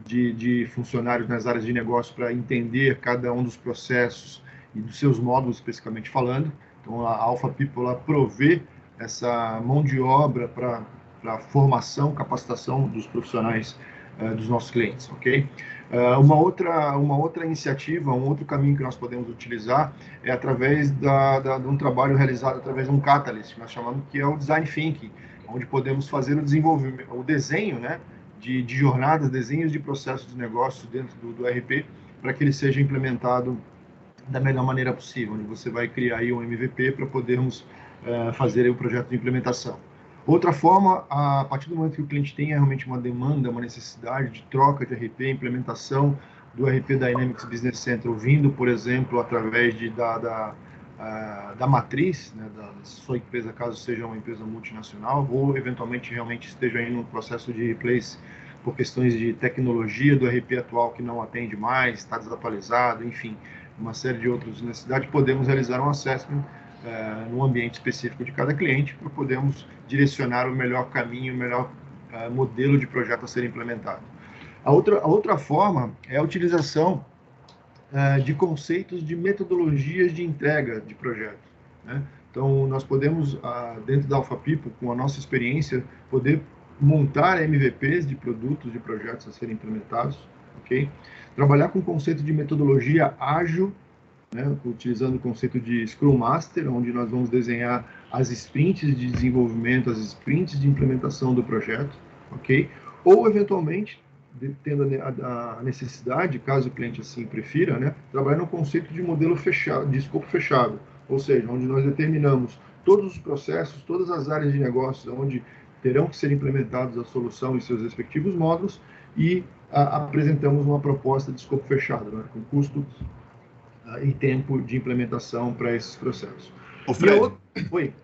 de funcionários nas áreas de negócio para entender cada um dos processos e dos seus módulos, especificamente falando. Então, a Alpha People ela provê essa mão de obra para a formação, capacitação dos profissionais dos nossos clientes, ok? Uma outra iniciativa, um outro caminho que nós podemos utilizar é através de um trabalho realizado através de um catalyst, que nós chamamos que é o Design Thinking, onde podemos fazer o desenvolvimento, o desenho, né, de jornadas, desenhos de processos de negócio dentro do RP, para que ele seja implementado da melhor maneira possível, onde você vai criar aí um MVP para podermos fazer o projeto de implementação. Outra forma, a partir do momento que o cliente tem realmente uma demanda, uma necessidade de troca de RP, implementação do RP Dynamics Business Central, vindo, por exemplo, através da matriz, né, da sua empresa, caso seja uma empresa multinacional, ou eventualmente realmente esteja em um processo de replace por questões de tecnologia do RP atual que não atende mais, está desatualizado, enfim, uma série de outras necessidades, podemos realizar um assessment no ambiente específico de cada cliente, para podermos direcionar o melhor caminho, o melhor modelo de projeto a ser implementado. A outra forma é a utilização de conceitos de metodologias de entrega de projetos, né? Então, nós podemos, dentro da Alpha People, com a nossa experiência, poder montar MVPs de produtos, de projetos a serem implementados, ok? Trabalhar com o conceito de metodologia ágil, né, utilizando o conceito de Scrum Master, onde nós vamos desenhar as sprints de desenvolvimento, as sprints de implementação do projeto, ok? Ou, eventualmente, tendo a necessidade, caso o cliente assim prefira, né, trabalhar no conceito de modelo fechado, de escopo fechado, ou seja, onde nós determinamos todos os processos, todas as áreas de negócio onde terão que ser implementados a solução e seus respectivos módulos e apresentamos uma proposta de escopo fechado, né, com custo e tempo de implementação para esses processos. Ô Fred,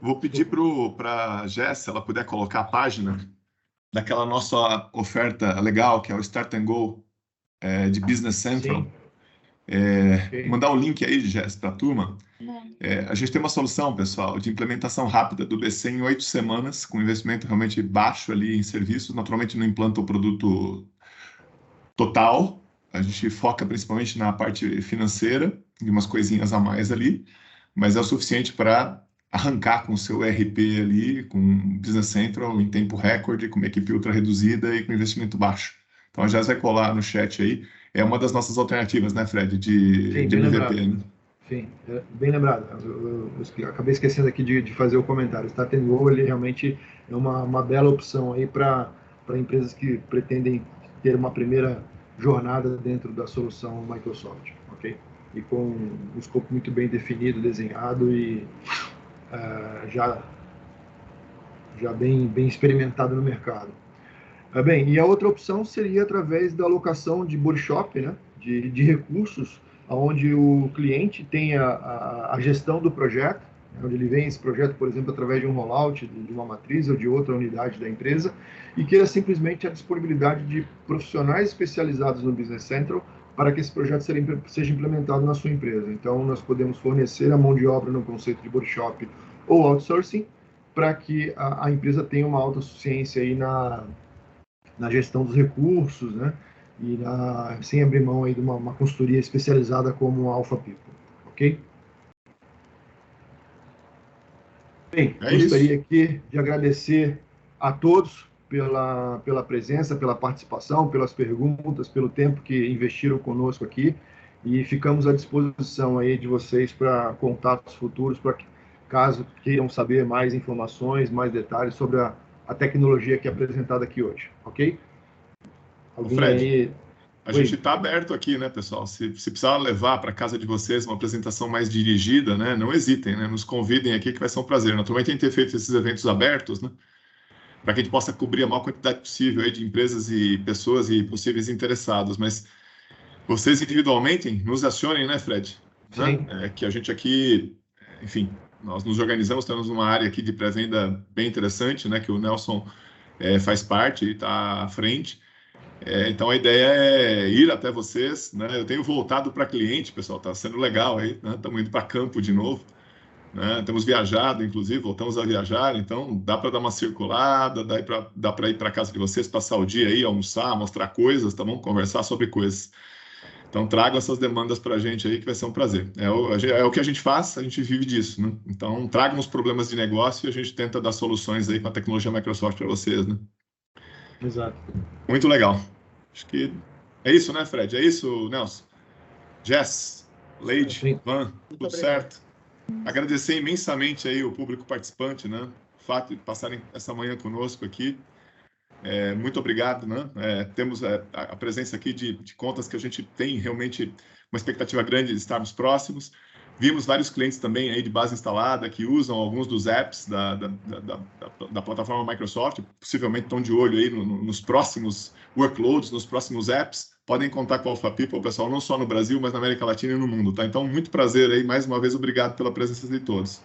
vou pedir para a Jess, se ela puder colocar a página daquela nossa oferta legal, que é o Start and Go de Business Central. Okay. Mandar o link aí, Jess, para a turma. A gente tem uma solução, pessoal, de implementação rápida do BC em 8 semanas, com investimento realmente baixo ali em serviços. Naturalmente não implanta o produto total, a gente foca principalmente na parte financeira, e umas coisinhas a mais ali, mas é o suficiente para arrancar com o seu ERP ali, com Business Central, em tempo recorde, com uma equipe ultra reduzida e com investimento baixo. Então, a Jess vai colar no chat aí. É uma das nossas alternativas, né, Fred, de MVP. Né? Sim, bem lembrado. Eu acabei esquecendo aqui de fazer o comentário. O Start and Go, ele realmente é uma bela opção aí para empresas que pretendem ter uma primeira jornada dentro da solução Microsoft, ok? E com um escopo muito bem definido, desenhado e já bem experimentado no mercado. Bem, e a outra opção seria através da alocação de workshop, né, de recursos, onde o cliente tem a gestão do projeto, né, onde ele vem esse projeto, por exemplo, através de um rollout, de uma matriz ou de outra unidade da empresa, e queira simplesmente a disponibilidade de profissionais especializados no Business Central para que esse projeto seja implementado na sua empresa. Então, nós podemos fornecer a mão de obra no conceito de workshop ou outsourcing, para que a empresa tenha uma autossuficiência aí na gestão dos recursos, né? E sem abrir mão aí de uma consultoria especializada como a Alpha People, ok? Bem, gostaria aqui de agradecer a todos pela presença, pela participação, pelas perguntas, pelo tempo que investiram conosco aqui, e ficamos à disposição aí de vocês para contatos futuros, para que, caso queiram saber mais informações, mais detalhes sobre a tecnologia que é apresentada aqui hoje, ok? Fred, a gente está aberto aqui, né, pessoal? Se precisar levar para casa de vocês uma apresentação mais dirigida, né, não hesitem, né, nos convidem aqui que vai ser um prazer. Naturalmente, a gente tem feito esses eventos abertos, né, para que a gente possa cobrir a maior quantidade possível aí de empresas e pessoas e possíveis interessados, mas vocês individualmente nos acionem, né, Fred? Sim. Né? Que a gente aqui, enfim, nós nos organizamos, temos uma área aqui de pré-venda bem interessante, né, que o Nelson faz parte e está à frente. Então, a ideia é ir até vocês, né? Eu tenho voltado para cliente, pessoal, está sendo legal aí, né? Estamos indo para campo de novo, né? Temos viajado, inclusive, voltamos a viajar, então dá para dar uma circulada, dá para ir para casa de vocês, passar o dia aí, almoçar, mostrar coisas, tá bom? Conversar sobre coisas. Então, tragam essas demandas para a gente aí, que vai ser um prazer. É o que a gente faz, a gente vive disso, né? Então, tragam os problemas de negócio e a gente tenta dar soluções aí com a tecnologia Microsoft para vocês, né? Exato. Muito legal. Acho que é isso, né, Fred? É isso, Nelson? Jess, Leide, Van, tudo certo? Agradecer imensamente aí o público participante, né? O fato de passarem essa manhã conosco aqui. Muito obrigado, né? Temos a presença aqui de contas que a gente tem realmente uma expectativa grande de estarmos próximos. Vimos vários clientes também aí de base instalada que usam alguns dos apps da plataforma Microsoft, possivelmente estão de olho aí nos próximos workloads, nos próximos apps. Podem contar com a Alpha People, pessoal, não só no Brasil, mas na América Latina e no mundo, tá? Então, muito prazer aí, mais uma vez, obrigado pela presença de todos.